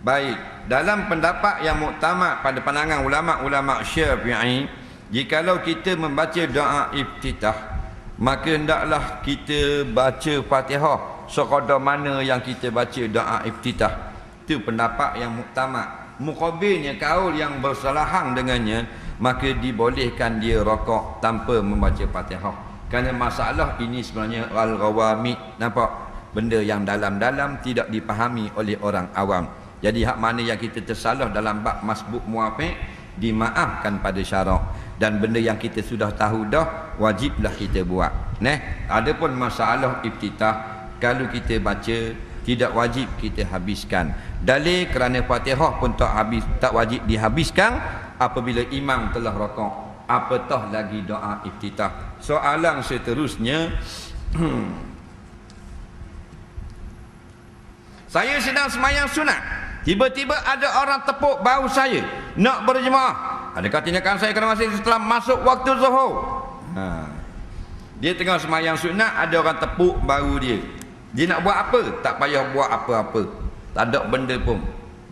Baik, dalam pendapat yang muktamad pada pandangan ulama-ulama Syafi'i, jikalau kita membaca doa iftitah, maka hendaklah kita baca Fatihah sekadar mana yang kita baca doa iftitah. Itu pendapat yang muktamad. Muqabilnya kaul yang bersalahan dengannya, maka dibolehkan dia rokok tanpa membaca Fatihah. Kerana masalah ini sebenarnya al-ghawamid, nampak? Benda yang dalam-dalam tidak dipahami oleh orang awam. Jadi hak mana yang kita tersalah dalam bab masbuk muafiq, dimaafkan pada syarak. Dan benda yang kita sudah tahu dah, wajiblah kita buat. Adapun masalah iftitah, kalau kita baca, tidak wajib kita habiskan. Dalil kerana Fatihah pun tak wajib dihabiskan apabila imam telah rokok. Apatah lagi doa iftitah. Soalan seterusnya, saya sedang semayang sunat, tiba-tiba ada orang tepuk bahu saya nak berjemaah. Adakah tindakan saya kena masih setelah masuk waktu zuhur? Dia tengah semayang sunat, ada orang tepuk bahu dia. Dia nak buat apa? Tak payah buat apa-apa. Tak ada benda pun.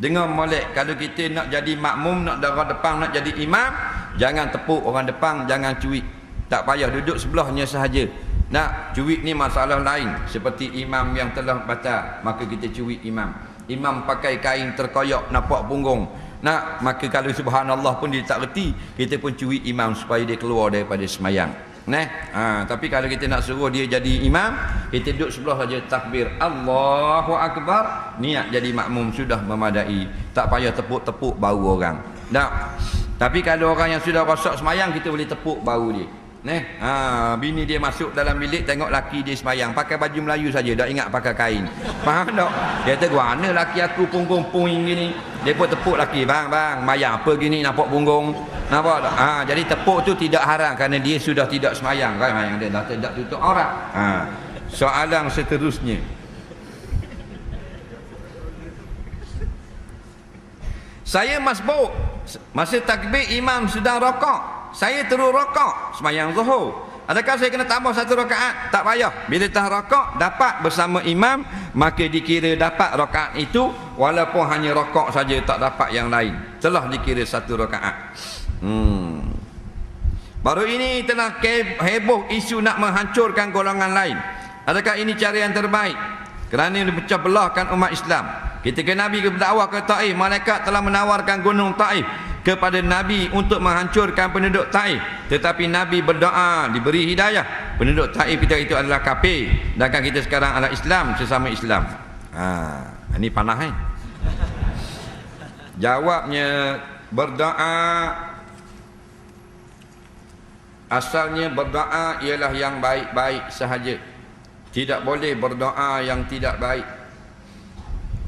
Dengar molek, kalau kita nak jadi makmum, nak orang depan, nak jadi imam, jangan tepuk orang depan, jangan cuik. Tak payah, duduk sebelahnya sahaja. Nak cuik ni masalah lain. Seperti imam yang telah batal, maka kita cuik imam. Imam pakai kain terkoyak nampak punggung, maka kalau subhanallah pun dia tak reti, kita pun cuik imam supaya dia keluar daripada semayang. Tapi kalau kita nak suruh dia jadi imam, kita duduk sebelah saja, takbir Allahu Akbar, niat jadi makmum sudah memadai. Tak payah tepuk-tepuk bahu orang. Tapi kalau orang yang sudah rosak semayang, kita boleh tepuk bahu dia. Bini dia masuk dalam bilik, tengok laki dia semayang pakai baju Melayu saja, tak ingat pakai kain. Faham tak? Dia kata, mana laki aku punggung puing gini. Dia pun tepuk laki, bang mayang apa gini, nampak punggung, nampak tak? Jadi tepuk tu tidak haram kerana dia sudah tidak semayang kan, semayang dia dah tidak tutup aurat. Soalan seterusnya, saya masbuk, masa takbir imam sedang rokok, saya terus rokok semayang zuhur. Adakah saya kena tambah 1 rakaat? Tak payah. Bila dah rokok dapat bersama imam, maka dikira dapat rakaat itu, walaupun hanya rokok saja, tak dapat yang lain, telah dikira 1 rakaat. Baru ini telah heboh isu nak menghancurkan golongan lain. Adakah ini cara yang terbaik? Kerana pecah belahkan umat Islam. Ketika Nabi berdakwah ke Taif, malaikat telah menawarkan gunung Taif kepada Nabi untuk menghancurkan penduduk Taif. Tetapi Nabi berdoa, diberi hidayah. Penduduk Taif kita itu adalah kafir, sedangkan kita sekarang adalah Islam, sesama Islam. Ini panah Jawabnya, berdoa Asalnya berdoa ialah yang baik-baik sahaja. Tidak boleh berdoa yang tidak baik.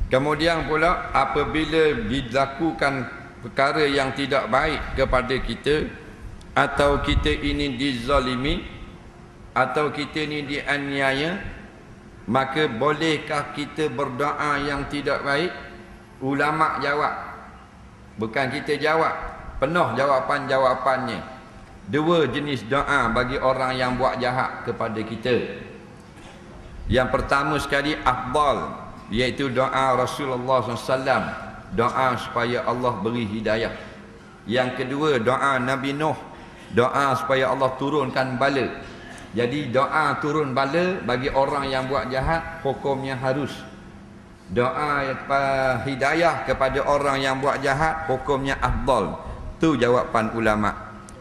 Kemudian pula apabila dilakukan perkara yang tidak baik kepada kita, atau kita ini dizalimi, atau kita ini dianiaya, maka bolehkah kita berdoa yang tidak baik? Ulama jawab, bukan kita jawab, penuh jawapan-jawapannya. Dua jenis doa bagi orang yang buat jahat kepada kita. Yang pertama sekali afdal, iaitu doa Rasulullah SAW, doa supaya Allah beri hidayah. Yang kedua doa Nabi Nuh, doa supaya Allah turunkan bala. Jadi doa turun bala bagi orang yang buat jahat, hukumnya harus. Doa hidayah kepada orang yang buat jahat, hukumnya afdal. Itu jawapan ulama.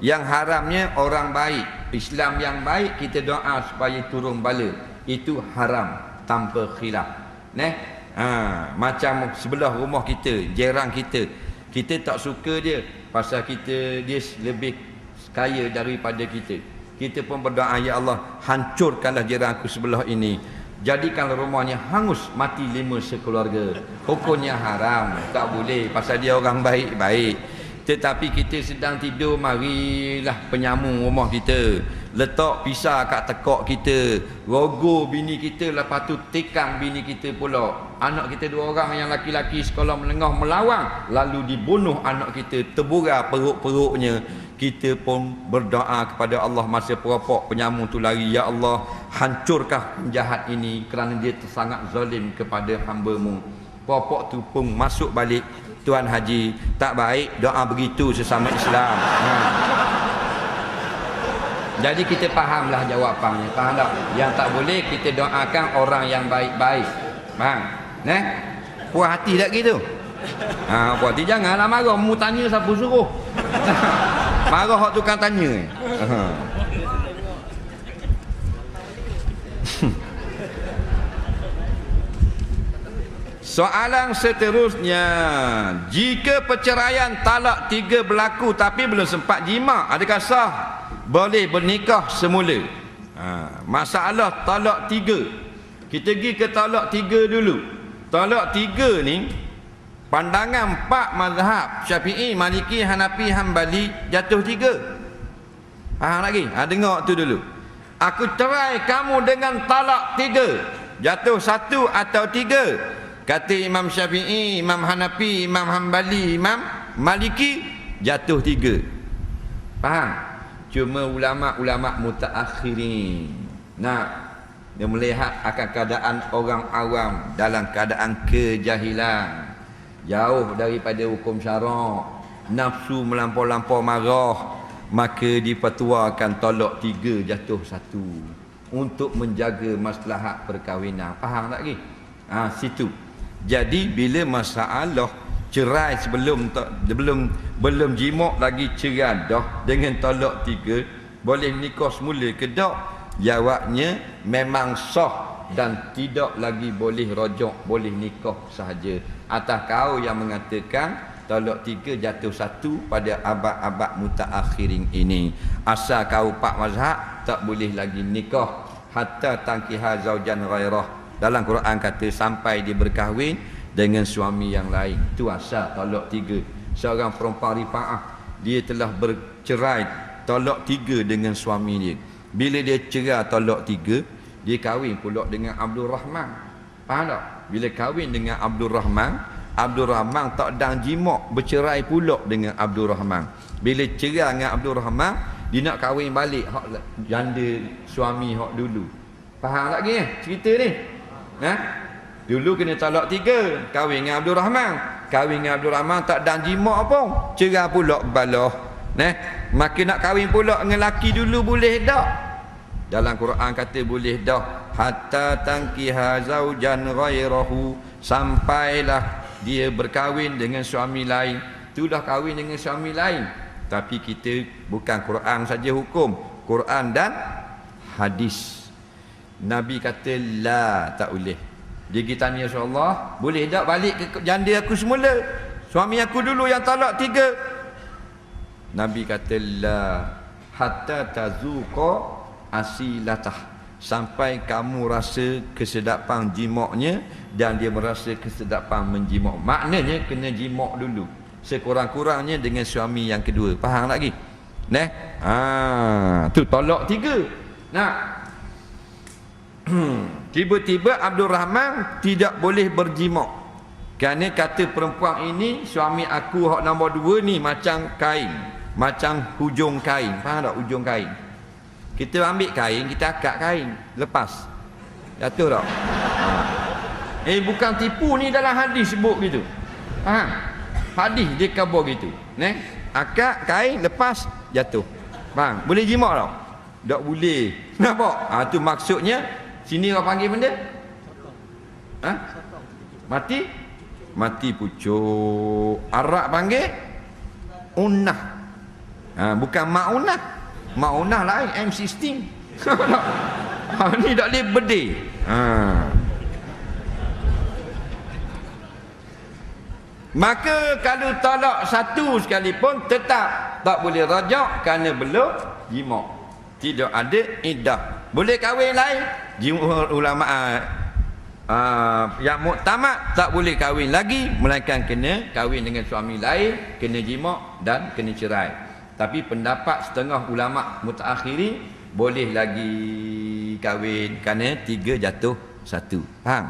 Yang haramnya orang baik, Islam yang baik, kita doa supaya turun bala, itu haram tanpa khilaf. Macam sebelah rumah kita, jiran kita, kita tak suka dia pasal dia lebih kaya daripada kita. Kita pun berdoa, ya Allah, hancurkanlah jiranku sebelah ini, jadikanlah rumahnya hangus, mati 5 sekeluarga. Hukumnya haram, tak boleh pasal dia orang baik-baik. Tetapi kita sedang tidur, marilah penyambung rumah kita, letak pisau kat tekak kita, rogoh bini kita, lepas tu tikam bini kita pula. Anak kita 2 orang yang laki-laki sekolah menengah melawan, lalu dibunuh anak kita, terburai perut-perutnya. Kita pun berdoa kepada Allah masa peropok penyambung tu lari, ya Allah, hancurkah penjahat ini kerana dia sangat zalim kepada hamba-Mu. Peropok tu pun masuk balik. Tuan Haji, tak baik doa begitu sesama Islam. Jadi kita fahamlah jawapannya. Faham tak? Yang tak boleh kita doakan orang yang baik-baik. Faham? Puas hati tak gitu? Puas hati, janganlah marah. Mu tanya siapa suruh. Marah hak tukang tanya. Soalan seterusnya, jika perceraian talak 3 berlaku tapi belum sempat jima, adakah sah boleh bernikah semula? Masalah talak 3, kita pergi ke talak 3 dulu. Talak 3 ni pandangan 4 mazhab Syafi'i, Maliki, Hanafi, Hambali jatuh 3. Faham lagi? Dengar tu dulu. Aku cerai kamu dengan talak 3, jatuh 1 atau 3. Kata Imam Syafi'i, Imam Hanafi, Imam Hambali, Imam Maliki, jatuh 3. Faham? Cuma ulama-ulama mutaakhirin dia melihat akan keadaan orang awam dalam keadaan kejahilan, jauh daripada hukum syarak, nafsu melampau-lampau marah, maka difatwakan talak 3 jatuh 1 untuk menjaga maslahat perkahwinan. Faham tak lagi? Situ. Jadi bila masalah cerai belum jima lagi cerai dah dengan talak 3, boleh nikah semula ke tak? Jawabnya memang sah dan tidak lagi boleh rojak, boleh nikah sahaja. Atas kau yang mengatakan talak 3 jatuh 1 pada abad-abad mutaakhirin ini, asal kau 4 mazhab tak boleh lagi nikah hatta tankiha zaujan ghairah. Dalam Quran kata sampai dia berkahwin dengan suami yang lain. Itu asal talak 3. Seorang perempuan Rifa'ah, dia telah bercerai talak 3 dengan suami dia. Bila dia cerai talak 3, dia kahwin pula dengan Abdul Rahman. Faham tak? Bila kahwin dengan Abdul Rahman tak dang jima, bercerai pula dengan Abdul Rahman. Bila cerai dengan Abdul Rahman, dia nak kahwin balik hak janda suami hak dulu. Faham tak lagi cerita ni? Dulu kena talak 3, kahwin dengan Abdul Rahman. Kahwin dengan Abdul Rahman tak dan jima pun, cerai pula balah. Maka nak kahwin pula dengan laki dulu boleh tak? Dalam Quran kata boleh dah. Hatta tankiha zaujan ghairahu, sampailah dia berkahwin dengan suami lain. Itulah kahwin dengan suami lain. Tapi kita bukan Quran saja hukum, Quran dan hadis. Nabi kata la, tak boleh. Dia pergi tanya Rasulullah, boleh tak balik ke janda aku semula, suami aku dulu yang talak 3? Nabi kata la, hatta tazuqa asilatah, sampai kamu rasa kesedapan jimaknya dan dia merasa kesedapan menjimak. Maknanya kena jimak dulu sekurang-kurangnya dengan suami yang kedua. Faham lagi? Neh, tu tolak 3. Nah, tiba-tiba Abdul Rahman tidak boleh berjimak. Kerana kata perempuan ini, suami aku hak nombor 2 ni macam kain, macam hujung kain. Faham tak hujung kain? Kita ambil kain, kita akad kain, lepas jatuh tak? Bukan tipu ni, dalam hadis sebut gitu. Faham? Hadis dia khabar gitu. Akad kain, lepas jatuh. Faham? Boleh jimak tak? Tak boleh. Nampak? Tu maksudnya sini orang panggil benda? Mati? Mati pucuk. Arab panggil unah. Bukan maunah. Maunah lain, M16. Ni tak boleh bedil. Maka kalau talak satu sekalipun tetap tak boleh rajak kerana belum jimak. Tidak ada iddah. Boleh kahwin lain. Jumhur ulama yang muktamad tak boleh kahwin lagi, melainkan kena kahwin dengan suami lain, kena jimak dan kena cerai. Tapi pendapat setengah ulama mutaakhirin boleh lagi kahwin kerana 3 jatuh 1. Faham?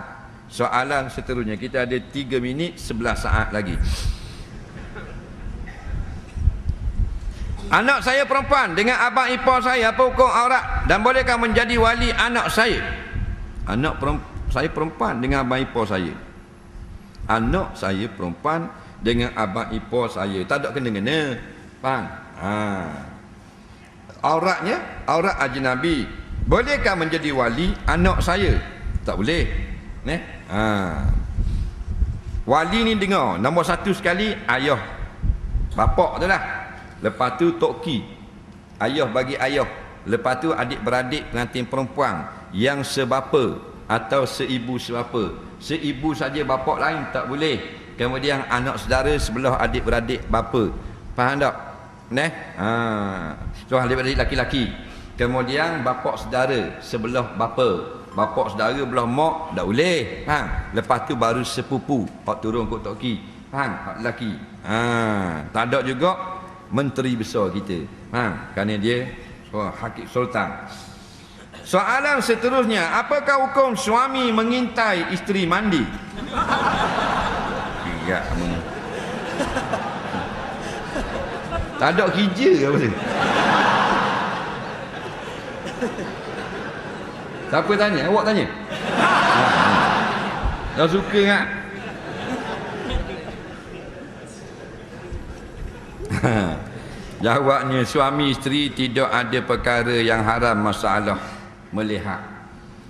Soalan seterusnya, kita ada 3 minit 11 saat lagi. Anak saya perempuan dengan abang ipar saya, apa hukum aurat dan bolehkah menjadi wali anak saya? Anak saya perempuan dengan abang ipar saya. Anak saya perempuan dengan abang ipar saya. Tak ada kena-kena. Faham? Auratnya, aurat ajnabi. Bolehkah menjadi wali anak saya? Tak boleh. Wali ni dengar, nombor 1 sekali ayah, bapak tu lah. Lepas tu toki, ayah bagi ayah. Lepas tu adik-beradik pengantin perempuan yang sebapa atau seibu sebapa. Seibu saja, bapak lain tak boleh. Kemudian anak saudara sebelah adik-beradik bapa. Faham tak? So adik-beradik laki-laki. Kemudian bapak saudara sebelah bapa. Bapak saudara belah mak tak boleh. Faham? Lepas tu baru sepupu hak turun kot toki. Faham? Hak lelaki. Tak ada juga menteri besar kita. Kerana dia hakim sultan. Soalan seterusnya, apakah hukum suami mengintai isteri mandi? Tidak. Tak ada kerja apa dia? Siapa tanya? Awak tanya? Dah suka tak? Jawabnya, suami isteri tidak ada perkara yang haram masalah melihat.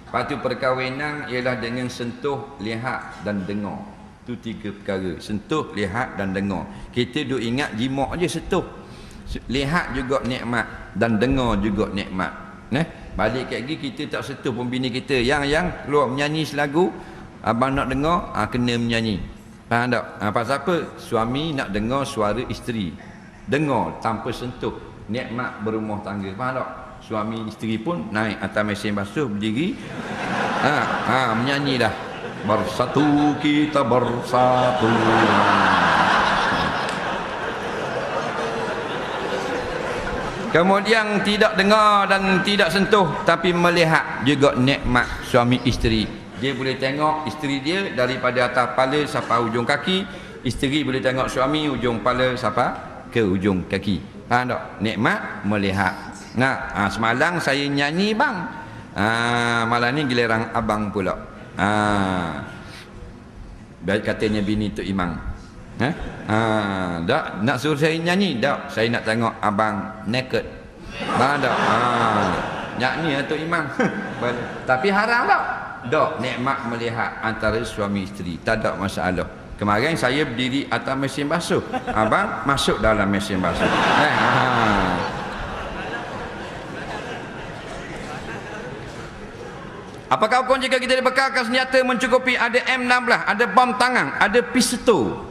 Lepas tu perkahwinan ialah dengan sentuh, lihat dan dengar. Itu 3 perkara. Sentuh, lihat dan dengar. Kita duk ingat jimak je sentuh. Lihat juga nikmat dan dengar juga nikmat. Balik kat lagi kita tak sentuh pun bini kita. Yang keluar menyanyi selagu, abang nak dengar, kena menyanyi. Faham tak? Pasal apa? Suami nak dengar suara isteri. Dengar tanpa sentuh, nikmat berumah tangga. Faham tak? Suami isteri pun naik atas mesin basuh, berdiri, menyanyi dah. Bersatu kita bersatu. Kemudian tidak dengar dan tidak sentuh, tapi melihat juga nikmat suami isteri. Dia boleh tengok isteri dia daripada atas kepala sampai hujung kaki. Isteri boleh tengok suami hujung kepala sampai ke hujung kaki. Faham tak? Nikmat melihat. Semalam saya nyanyi bang. Malam ni giliran abang pula. Baik katanya bini Tok Imam. Tak nak suruh saya nyanyi, tak. Saya nak tengok abang naked. Faham tak? Nyanyi Tok Imam. Tapi haram tak? Tak. Nikmat melihat antara suami isteri. Tak ada masalah. Kemarin saya berdiri atas mesin basuh. Abang masuk dalam mesin basuh. Apakah hukum jika kita dibekalkan senjata mencukupi, ada M16, ada bom tangan, ada pistol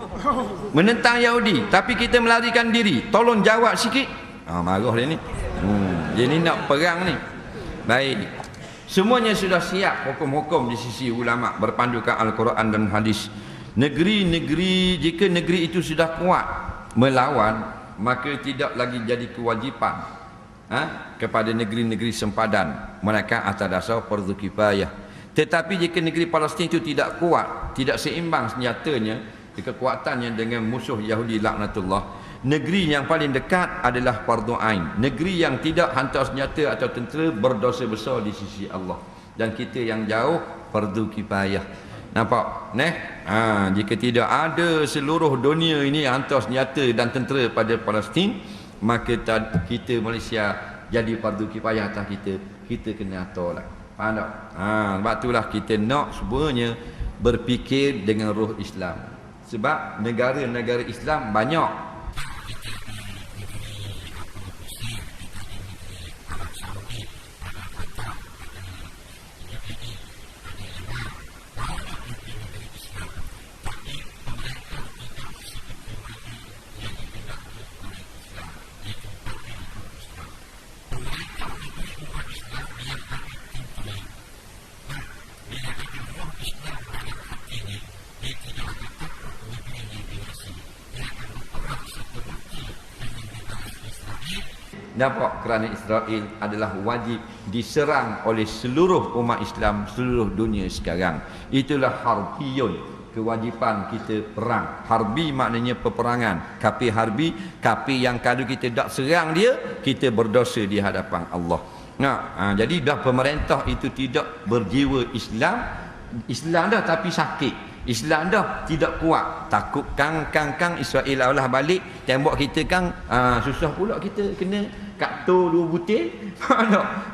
menentang Yahudi, tapi kita melarikan diri? Tolong jawab sikit. Marah dia ni. Jadi nak perang ni. Baik. Semuanya sudah siap hukum-hukum di sisi ulama berpandukan Al-Quran dan hadis. Negeri-negeri, jika negeri itu sudah kuat melawan, maka tidak lagi jadi kewajipan kepada negeri-negeri sempadan, mereka atas dasar fardu kifayah. Tetapi jika negeri Palestin itu tidak kuat, tidak seimbang senjatanya, kekuatannya dengan musuh Yahudi laknatullah, negeri yang paling dekat adalah fardu ain. Negeri yang tidak hantar senjata atau tentera berdosa besar di sisi Allah. Dan kita yang jauh fardu kifayah. Nampak? Jika tidak ada seluruh dunia ini hantar senjata dan tentera pada Palestin, maka kita Malaysia jadi fardu kifayah atas kita. Kita kena hantar lah. Faham tak? Sebab itulah kita nak semuanya berfikir dengan ruh Islam. Sebab negara-negara Islam banyak. Nampak? Kerana Israel adalah wajib diserang oleh seluruh umat Islam seluruh dunia sekarang. Itulah harbiyun, kewajipan kita perang. Harbi maknanya peperangan. Kafir harbi, kafir yang kalau kita tak serang dia, kita berdosa di hadapan Allah. Jadi dah pemerintah itu tidak berjiwa Islam dah tapi sakit. Islam dah tidak kuat, takut kang Israel Allah balik tembok kita susah pula kita kena kakto 2 butir.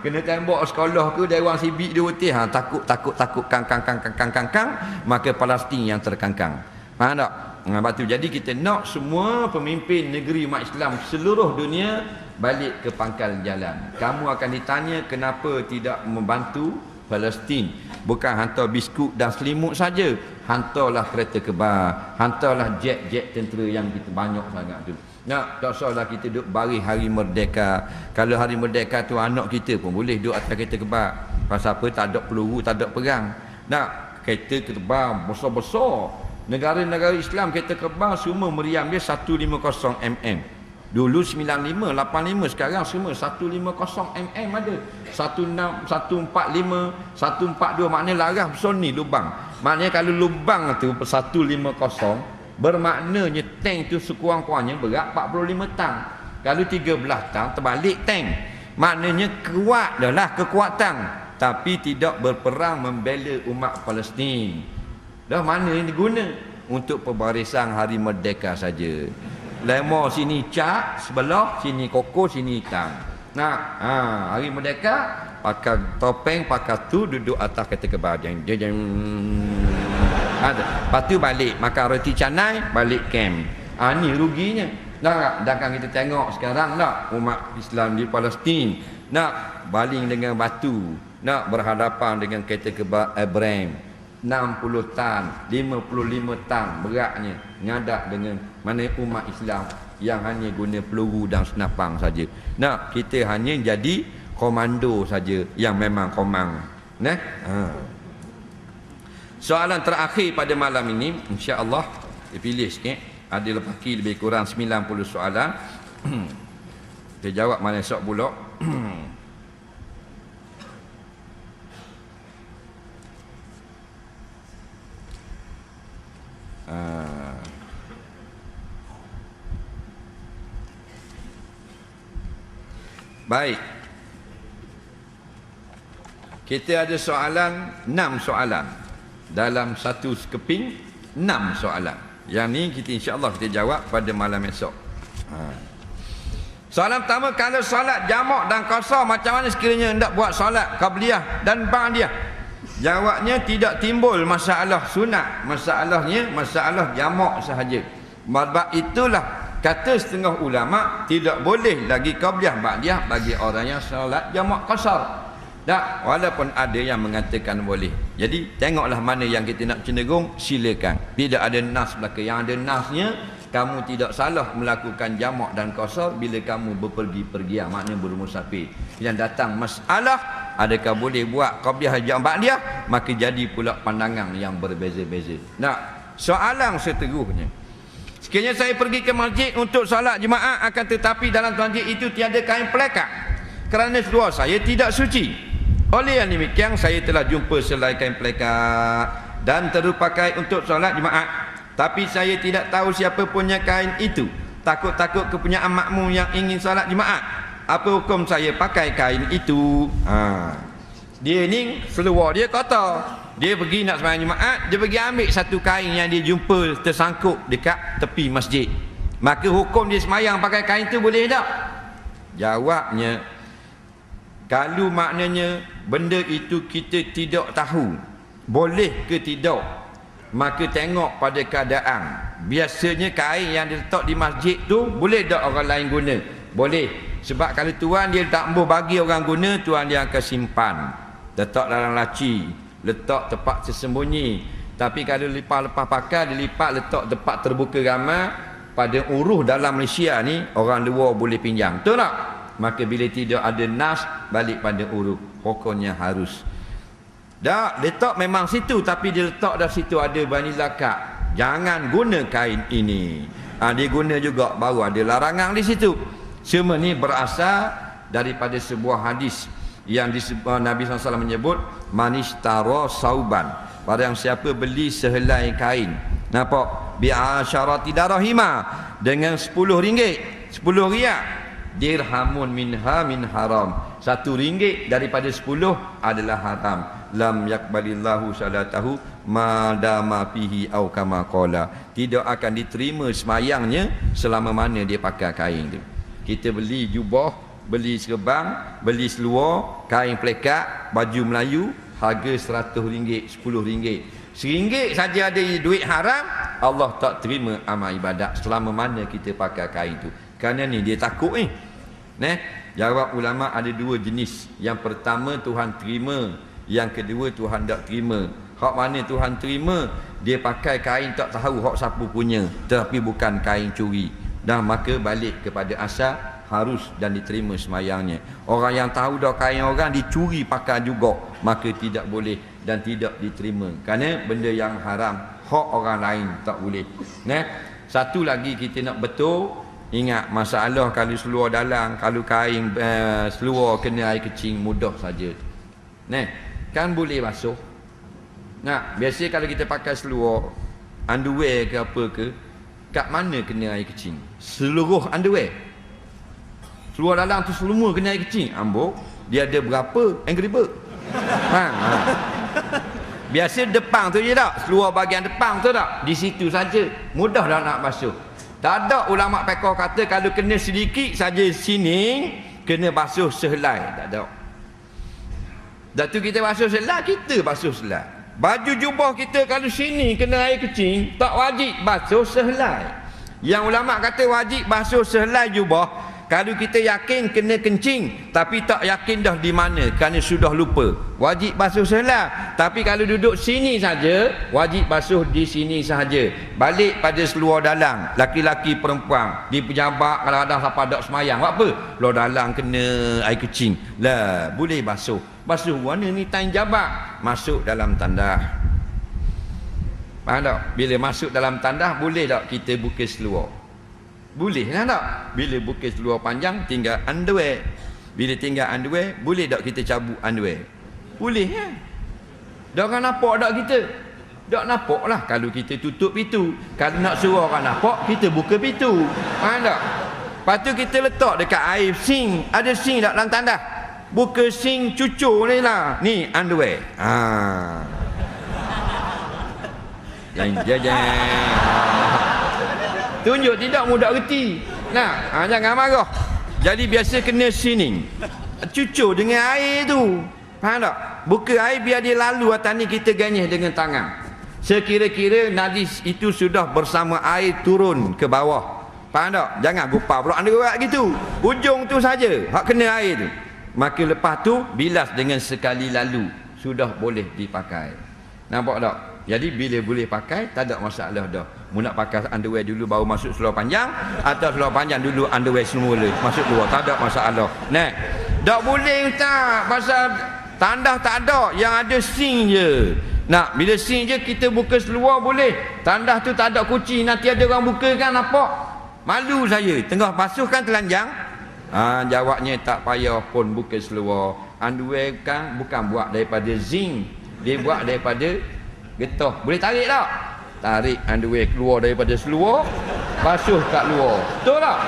Kena tembok sekolah ke dewan sibik 2 butir. Takut kang maka Palestin yang terkangkang. Faham tak? Sebab tu jadi kita nak semua pemimpin negeri umat Islam seluruh dunia balik ke pangkal jalan. Kamu akan ditanya kenapa tidak membantu Palestin. Bukan hantar biskut dan selimut saja, hantarlah kereta kebal, hantarlah jet-jet tentera yang kita banyak sangat tu. Tak salah kita duduk bari hari merdeka. Kalau hari merdeka tu anak kita pun boleh duduk atas kereta kebal. Pasal apa? Tak ada peluru, tak ada perang. Kereta kebal besar-besar. Negara-negara Islam kereta kebal semua meriam dia 150 mm. Dulu 95, 85, sekarang semua 150 mm ada. 145, 142 maknanya larang besar ni lubang. Maknanya kalau lubang tu 150 bermaknanya tank tu sekurang-kurangnya berat 45 tang. Kalau 13 tang terbalik tank. Maknanya kuat dah lah kekuatan, tapi tidak berperang membela umat Palestin. Dah mana ini guna? Untuk pembarisan hari merdeka saja. Lemah sini cat sebelah, sini koko, sini hitam. Hari merdeka pakai topeng, pakai tu duduk atas kereta kebal. Lepas tu balik makan roti canai, balik camp. Ni ruginya. Sedangkan kita tengok sekarang umat Islam di Palestin nak baling dengan batu, nak berhadapan dengan kereta kebal Abraham 60 tan, 55 tan beratnya, ngadak dengan mana umat Islam yang hanya guna peluru dan senapang saja. Kita hanya jadi komando saja yang memang komang. Soalan terakhir pada malam ini, insya-Allah dipilih sikit. Ada lebih kurang 90 soalan. Kita jawab malam esok pula. Baik. Kita ada soalan 6 soalan. Dalam satu keping 6 soalan. Yang ni kita insya-Allah kita jawab pada malam esok. Soalan pertama, kalau solat jamak dan qasar macam mana sekiranya hendak buat solat qabliyah dan ba'diyah? Jawabnya tidak timbul masalah sunat. Masalahnya masalah jamak sahaja. Sebab itulah kata setengah ulama tidak boleh lagi qabliyah ba'diyah bagi orang yang solat jamak qasar. Tak, walaupun ada yang mengatakan boleh. Jadi tengoklah mana yang kita nak cenderung, silakan. Tidak ada nas belaka. Yang ada nasnya kamu tidak salah melakukan jamak dan qasar bila kamu berpergi-pergian, maknanya bermusafir. Yang datang masalah adakah boleh buat qabliyah jam' ba'diyah, maka jadi pula pandangan yang berbeza-beza. Nah, soalan seterusnya, sekiranya saya pergi ke masjid untuk solat jemaah, akan tetapi dalam masjid itu tiada kain pelekat kerana seluar saya tidak suci. Oleh yang demikian saya telah jumpa selai kain pelekat dan terpakai untuk solat jemaah, tapi saya tidak tahu siapa punya kain itu. Takut-takut kepunyaan makmum yang ingin solat jemaah. Apa hukum saya pakai kain itu? Dia ni seluar dia kotor, dia pergi nak sembahyang jemaah, dia pergi ambil satu kain yang dia jumpa tersangkut dekat tepi masjid. Maka hukum dia sembahyang pakai kain tu boleh tak? Jawabnya, kalau maknanya benda itu kita tidak tahu boleh ke tidak, maka tengok pada keadaan. Biasanya kain yang diletak di masjid tu boleh tak orang lain guna? Boleh. Sebab kalau tuan dia tak boleh bagi orang guna, tuan dia akan simpan, letak dalam laci, letak tempat tersembunyi. Tapi kalau lepas pakai, dilipat letak tempat terbuka ramai. Pada uruh dalam Malaysia ni, orang luar boleh pinjam, betul tak? Maka bila tidak ada nas, balik pada uruh, pokoknya harus. Tak, letak memang situ, tapi dia letak dah situ ada bani zakat. Jangan guna kain ini. Dia guna juga, baru ada larangan di situ. Semua ni berasal daripada sebuah hadis yang disebut Nabi SAW menyebut, manishtara sauban, barang siapa beli sehelai kain, nampak, bi'asyarati darahima, dengan 10 ringgit, 10 riak, dirhamun minha min haram, 1 ringgit daripada 10 adalah haram. Lam yakbalillahu salatahu madama fihi au kama qala, tidak akan diterima semayangnya selama mana dia pakai kain tu. Kita beli jubah, beli serban, beli seluar, kain pelekat, baju Melayu, harga RM100, RM10. RM1 saja ada duit haram, Allah tak terima amal ibadat selama mana kita pakai kain tu. Kerana ni dia takut ni. Jawab ulama ada 2 jenis. Yang pertama Tuhan terima, yang kedua Tuhan tak terima. Hak mana Tuhan terima, dia pakai kain tak tahu hak siapa punya, tetapi bukan kain curi. Dan maka balik kepada asal, harus dan diterima semayangnya. Orang yang tahu dah kain orang dicuri pakai juga, maka tidak boleh dan tidak diterima. Kerana benda yang haram, hak orang lain tak boleh. Satu lagi kita nak betul, ingat masalah kalau seluar dalam, kalau kain seluar kena air kecing, mudah saja. Kan boleh basuh. Biasa kalau kita pakai seluar underwear ke apa ke, kat mana kena air kecing? Seluruh underwear, seluar dalam tu semua kena air kecing. Ambok, dia ada berapa Angry Bird? Biasa depan tu je tak, seluar bahagian depan tu tak, di situ saja, mudah dah nak basuh. Tak ada ulama fiqh kata kalau kena sedikit saja sini kena basuh sehelai, tak ada. Dah tu kita basuh sehelai, kita basuh sehelai. Baju jubah kita kalau sini kena air kecing, tak wajib basuh sehelai. Yang ulama kata wajib basuh sehelai jubah kalau kita yakin kena kencing, tapi tak yakin dah di mana kerana sudah lupa, wajib basuh sehelai. Tapi kalau duduk sini saja, wajib basuh di sini sahaja. Balik pada seluar dalam, laki-laki perempuan di pejabat, kalau ada siapa dak semayang, buat apa? Seluar dalam kena air kecing lah, boleh basuh. Basuh warna ni tain jabat, masuk dalam tandah. Faham tak? Bila masuk dalam tandah, boleh tak kita buka seluar? Boleh lah tak? Bila buka seluar panjang, tinggal underwear. Bila tinggal underwear, boleh tak kita cabut underwear? Boleh kan? Dah orang nampak tak kita? Tak nampak lah kalau kita tutup pintu. Kalau nak suruh orang nampak, kita buka pintu. Faham tak? Lepas tu kita letak dekat air sink. Ada sink tak dalam tandah? Buka sink cucur ni lah. Ni underwear. Jangan. Tunjuk tidak mudah reti. Jangan marah. Jadi biasa kena sini, cucur dengan air tu. Faham tak? Buka air biar dia lalu atas ni, kita ganyih dengan tangan. Sekira-kira najis itu sudah bersama air turun ke bawah. Faham tak? Jangan gupar pula underwear gitu. Ujung tu saja hak kena air tu. Maka lepas tu bilas dengan sekali lalu, sudah boleh dipakai. Nampak tak? Jadi bila boleh pakai, tak ada masalah dah. Mu nak pakai underwear dulu baru masuk seluar panjang, atau seluar panjang dulu underwear semula masuk luar, tak ada masalah. Nah, tak boleh tak, pasal tandas tak ada, yang ada sing je. Nak, bila sing je kita buka seluar boleh. Tandas tu tak ada kunci, nanti ada orang buka kan, nampak? Malu saya, tengah basuh kan telanjang. Jawabnya tak payah pun buka seluar. Underwear kan bukan buat daripada zinc, dia buat daripada getah. Boleh tarik tak? Tarik underwear keluar daripada seluar, basuh kat luar. Betul tak?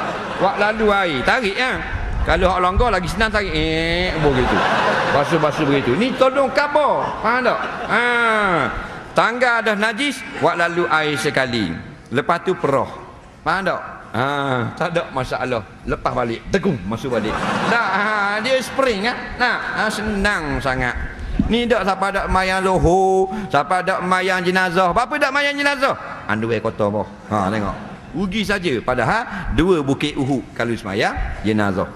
Wak lalu air, tarik kan? Kalau hak longgar lagi senang tarik. Begitu. Basuh-basuh begitu. Ni tolong khabar. Faham tak? Tangga dah najis, wak lalu air sekali. Lepas tu perah. Faham tak? Tak ada masalah. Lepas balik, tegung masuk balik. Dah, dia spring kan? Senang sangat. Ni dak siapa dak mayang lohor, siapa dak mayang jenazah. Apa dak mayang jenazah? Underwear kotor boh. Tengok. Rugi saja, padahal 2 bukit Uhud kalau semayang jenazah.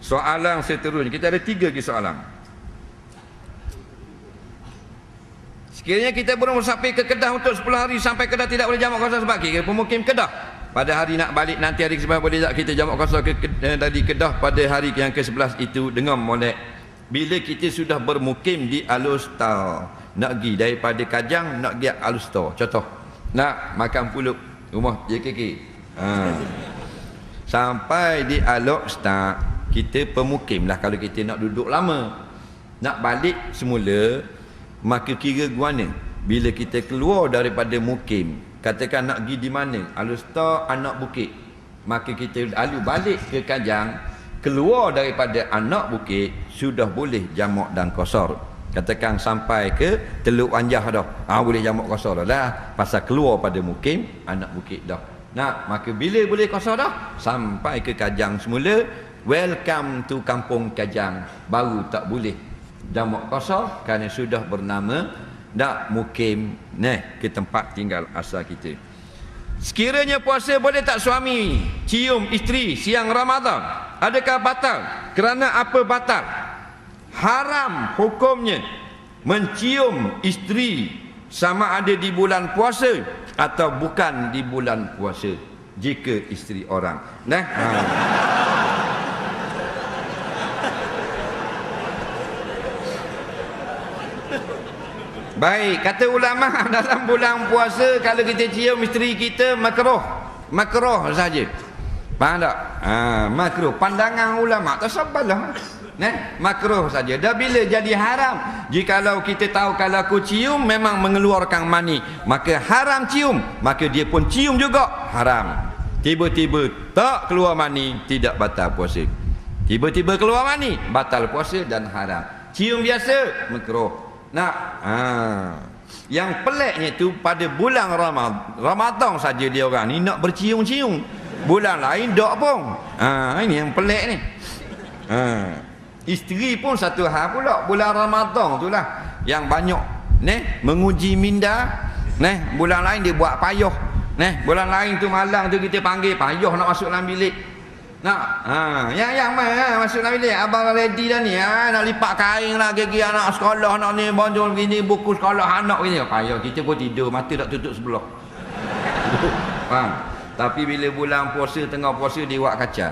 Soalan seterusnya, kita ada 3 lagi soalan. Sekiranya kita belum sampai ke Kedah untuk 10 hari, sampai Kedah tidak boleh jamak qasar sebab kita pemukim Kedah. Pada hari nak balik nanti hari ke-11 boleh tak kita jamak qasar dari Kedah pada hari yang ke-11 itu dengan molek. Bila kita sudah bermukim di Alustar, nak pergi daripada Kajang nak pergi Alustar, contoh nak makan pulut rumah JKK, sampai di Alustar kita pemukim lah. Kalau kita nak duduk lama, nak balik semula, maka kira guana bila kita keluar daripada mukim, katakan nak pergi di mana, Alustar Anak Bukit, maka kita lalu balik ke Kajang, keluar daripada Anak Bukit sudah boleh jamak dan qasar. Katakan sampai ke Teluk Anjah dah, boleh jamak qasar dah lah, pasal keluar pada mukim Anak Bukit dah. Maka bila boleh qasar dah, sampai ke Kajang semula, welcome to Kampung Kajang, baru tak boleh jamak qasar kerana sudah bernama dak mukim ke tempat tinggal asal kita. Sekiranya puasa, boleh tak suami cium isteri siang Ramadan? Adakah batal? Kerana apa batal? Haram hukumnya mencium isteri sama ada di bulan puasa atau bukan di bulan puasa jika isteri orang. Baik, kata ulama dalam bulan puasa kalau kita cium isteri kita makruh. Makruh saja. Faham tak? Makruh. Pandangan ulama tak sabarlah. Makruh saja. Dah bila jadi haram? Jikalau kita tahu kalau aku cium memang mengeluarkan mani, maka haram cium, maka dia pun cium juga haram. Tiba-tiba tak keluar mani, tidak batal puasa. Tiba-tiba keluar mani, batal puasa dan haram. Cium biasa makruh. Yang peliknya tu pada bulan Ramadan saja dia orang ni nak bercium-cium, bulan lain tak pun. Ini yang pelik ni. Isteri pun satu hal pula, bulan Ramadan tu lah yang banyak menguji minda. Bulan lain dia buat payah. Bulan lain tu malang tu kita panggil payah nak masuk dalam bilik. Yang masuk dalam bilik, abang ready dah ni, nak lipat kain lah, gigi anak sekolah, nak ni bonjol gini, buku sekolah anak gini. Payah, kita pun tidur, mata tak tutup sebelah. Tapi bila bulan puasa, tengah puasa, dia buat kaca.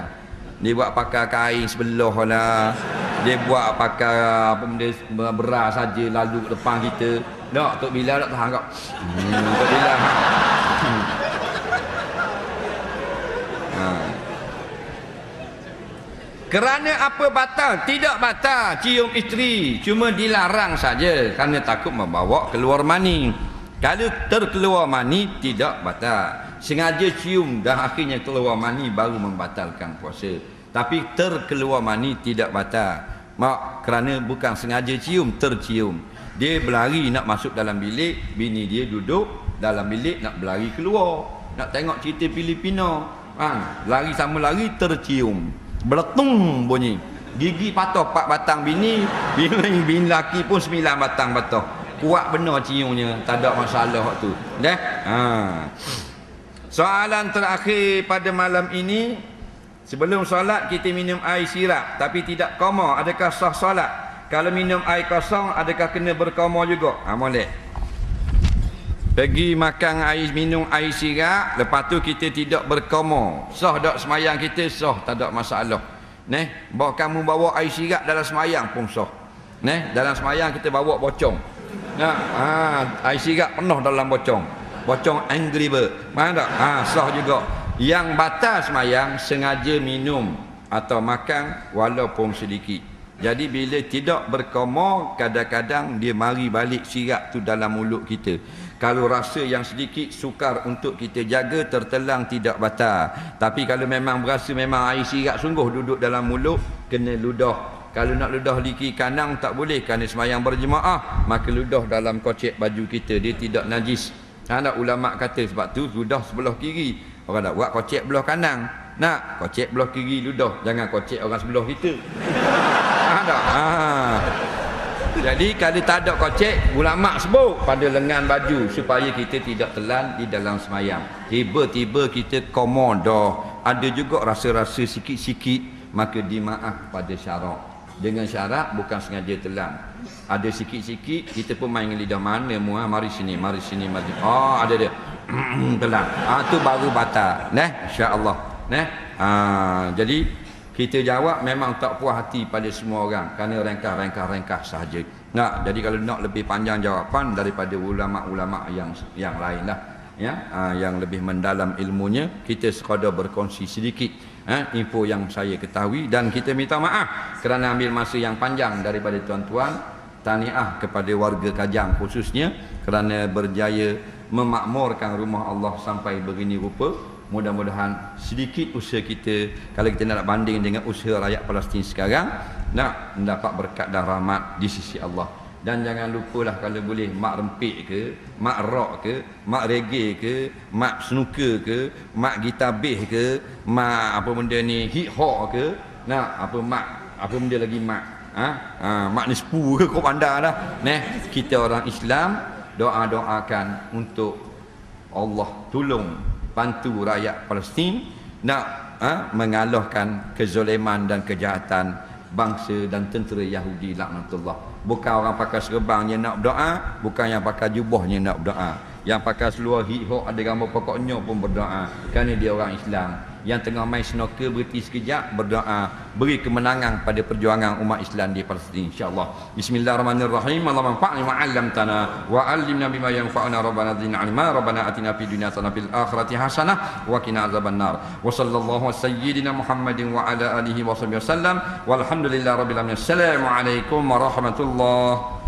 Dia buat pakai kain sebelah lah, dia buat pakai apa benda beras saja lalu depan kita. Tak, Tok Bilal tak tahan kau. Tok Bilal. Kerana apa batal? Tidak batal cium isteri, cuma dilarang saja kerana takut membawa keluar mani. Kalau terkeluar mani tidak batal. Sengaja cium dan akhirnya keluar mani baru membatalkan puasa. Tapi terkeluar mani tidak batal. Kerana bukan sengaja cium, tercium. Dia berlari nak masuk dalam bilik, bini dia duduk dalam bilik nak berlari keluar. Nak tengok cerita Filipino. Lari sama lari tercium. Beletung bunyi. Gigi patah 4 batang bini, bini laki pun 9 batang patah. Kuat benar ciumnya, tak ada masalah tu. Soalan terakhir pada malam ini, sebelum solat kita minum air sirap tapi tidak koma, adakah sah solat? Kalau minum air kosong, adakah kena berkoma juga? Molek. Pergi makan air, minum air sirat, lepas tu kita tidak berkoma. Sah tak semayang kita? Sah, tak ada masalah. Bawa kamu bawa air sirat dalam semayang pun sah. Dalam semayang kita bawa bocong. Air sirat penuh dalam bocong. Bocong Angry Bird. Mana tak? Sah juga. Yang batal semayang sengaja minum atau makan walaupun sedikit. Jadi bila tidak berkoma, kadang-kadang dia mari balik sirat tu dalam mulut kita. Kalau rasa yang sedikit sukar untuk kita jaga, tertelang tidak batal. Tapi kalau memang berasa memang air sirat sungguh duduk dalam mulut, kena ludah. Kalau nak ludah di kiri kanan tak boleh kerana semayang berjemaah, maka ludah dalam kocek baju kita, dia tidak najis. Nak ulama kata sebab tu ludah sebelah kiri. Orang nak buat kocek belah kanan. Nak kocek belah kiri ludah, jangan kocek orang sebelah kita. Jadi kalau tak ada kocek, ulama sebut pada lengan baju supaya kita tidak telan di dalam semayang. Tiba-tiba kita komodo, ada juga rasa-rasa sikit-sikit, maka dimaaf pada syarak. Dengan syarat bukan sengaja telan. Ada sikit-sikit kita pun main lidah mana mari sini, mari. Ada dia. Telan. Tu baru batal. Insya-Allah. Jadi kita jawab memang tak puas hati pada semua orang kerana ringkas sahaja. Jadi kalau nak lebih panjang jawapan daripada ulama-ulama yang lain lah, yang lebih mendalam ilmunya, kita sekadar berkongsi sedikit info yang saya ketahui, dan kita minta maaf kerana ambil masa yang panjang daripada tuan-tuan. Tahniah kepada warga Kajang khususnya kerana berjaya memakmurkan rumah Allah sampai begini rupa. Mudah-mudahan sedikit usaha kita, kalau kita nak banding dengan usaha rakyat Palestin sekarang, nak mendapat berkat dan rahmat di sisi Allah. Dan jangan lupalah kalau boleh mak rempik ke, mak rock ke, mak reggae ke, mak snooker ke, mak gitar bass ke, mak apa benda ni hip hop ke, apa benda lagi mak nispu ke kau pandai dah. Kita orang Islam doakan untuk Allah tolong bantu rakyat Palestin nak mengalahkan kezaliman dan kejahatan bangsa dan tentera Yahudi laknatullah. Bukan orang pakai serabangnya nak berdoa, bukan yang pakai jubahnya nak berdoa. Yang pakai seluar hip-hop ada gambar pokoknya pun berdoa kerana dia orang Islam. Yang tengah main snooker berhenti sekejap berdoa, beri kemenangan pada perjuangan umat Islam di Palestin insya-Allah. Bismillahirrahmanirrahim. Allahumma anfa'na ma 'allamtana wa 'allimna bima yanfa'una rabbana zidna 'ilma rabbana atina fid dunya hasanah fil akhirati hasanah wa qina azabannar. Wa sallallahu sayyidina Muhammadin wa ala alihi wa sahbihi wasallam walhamdulillahi rabbil alamin. Assalamualaikum warahmatullahi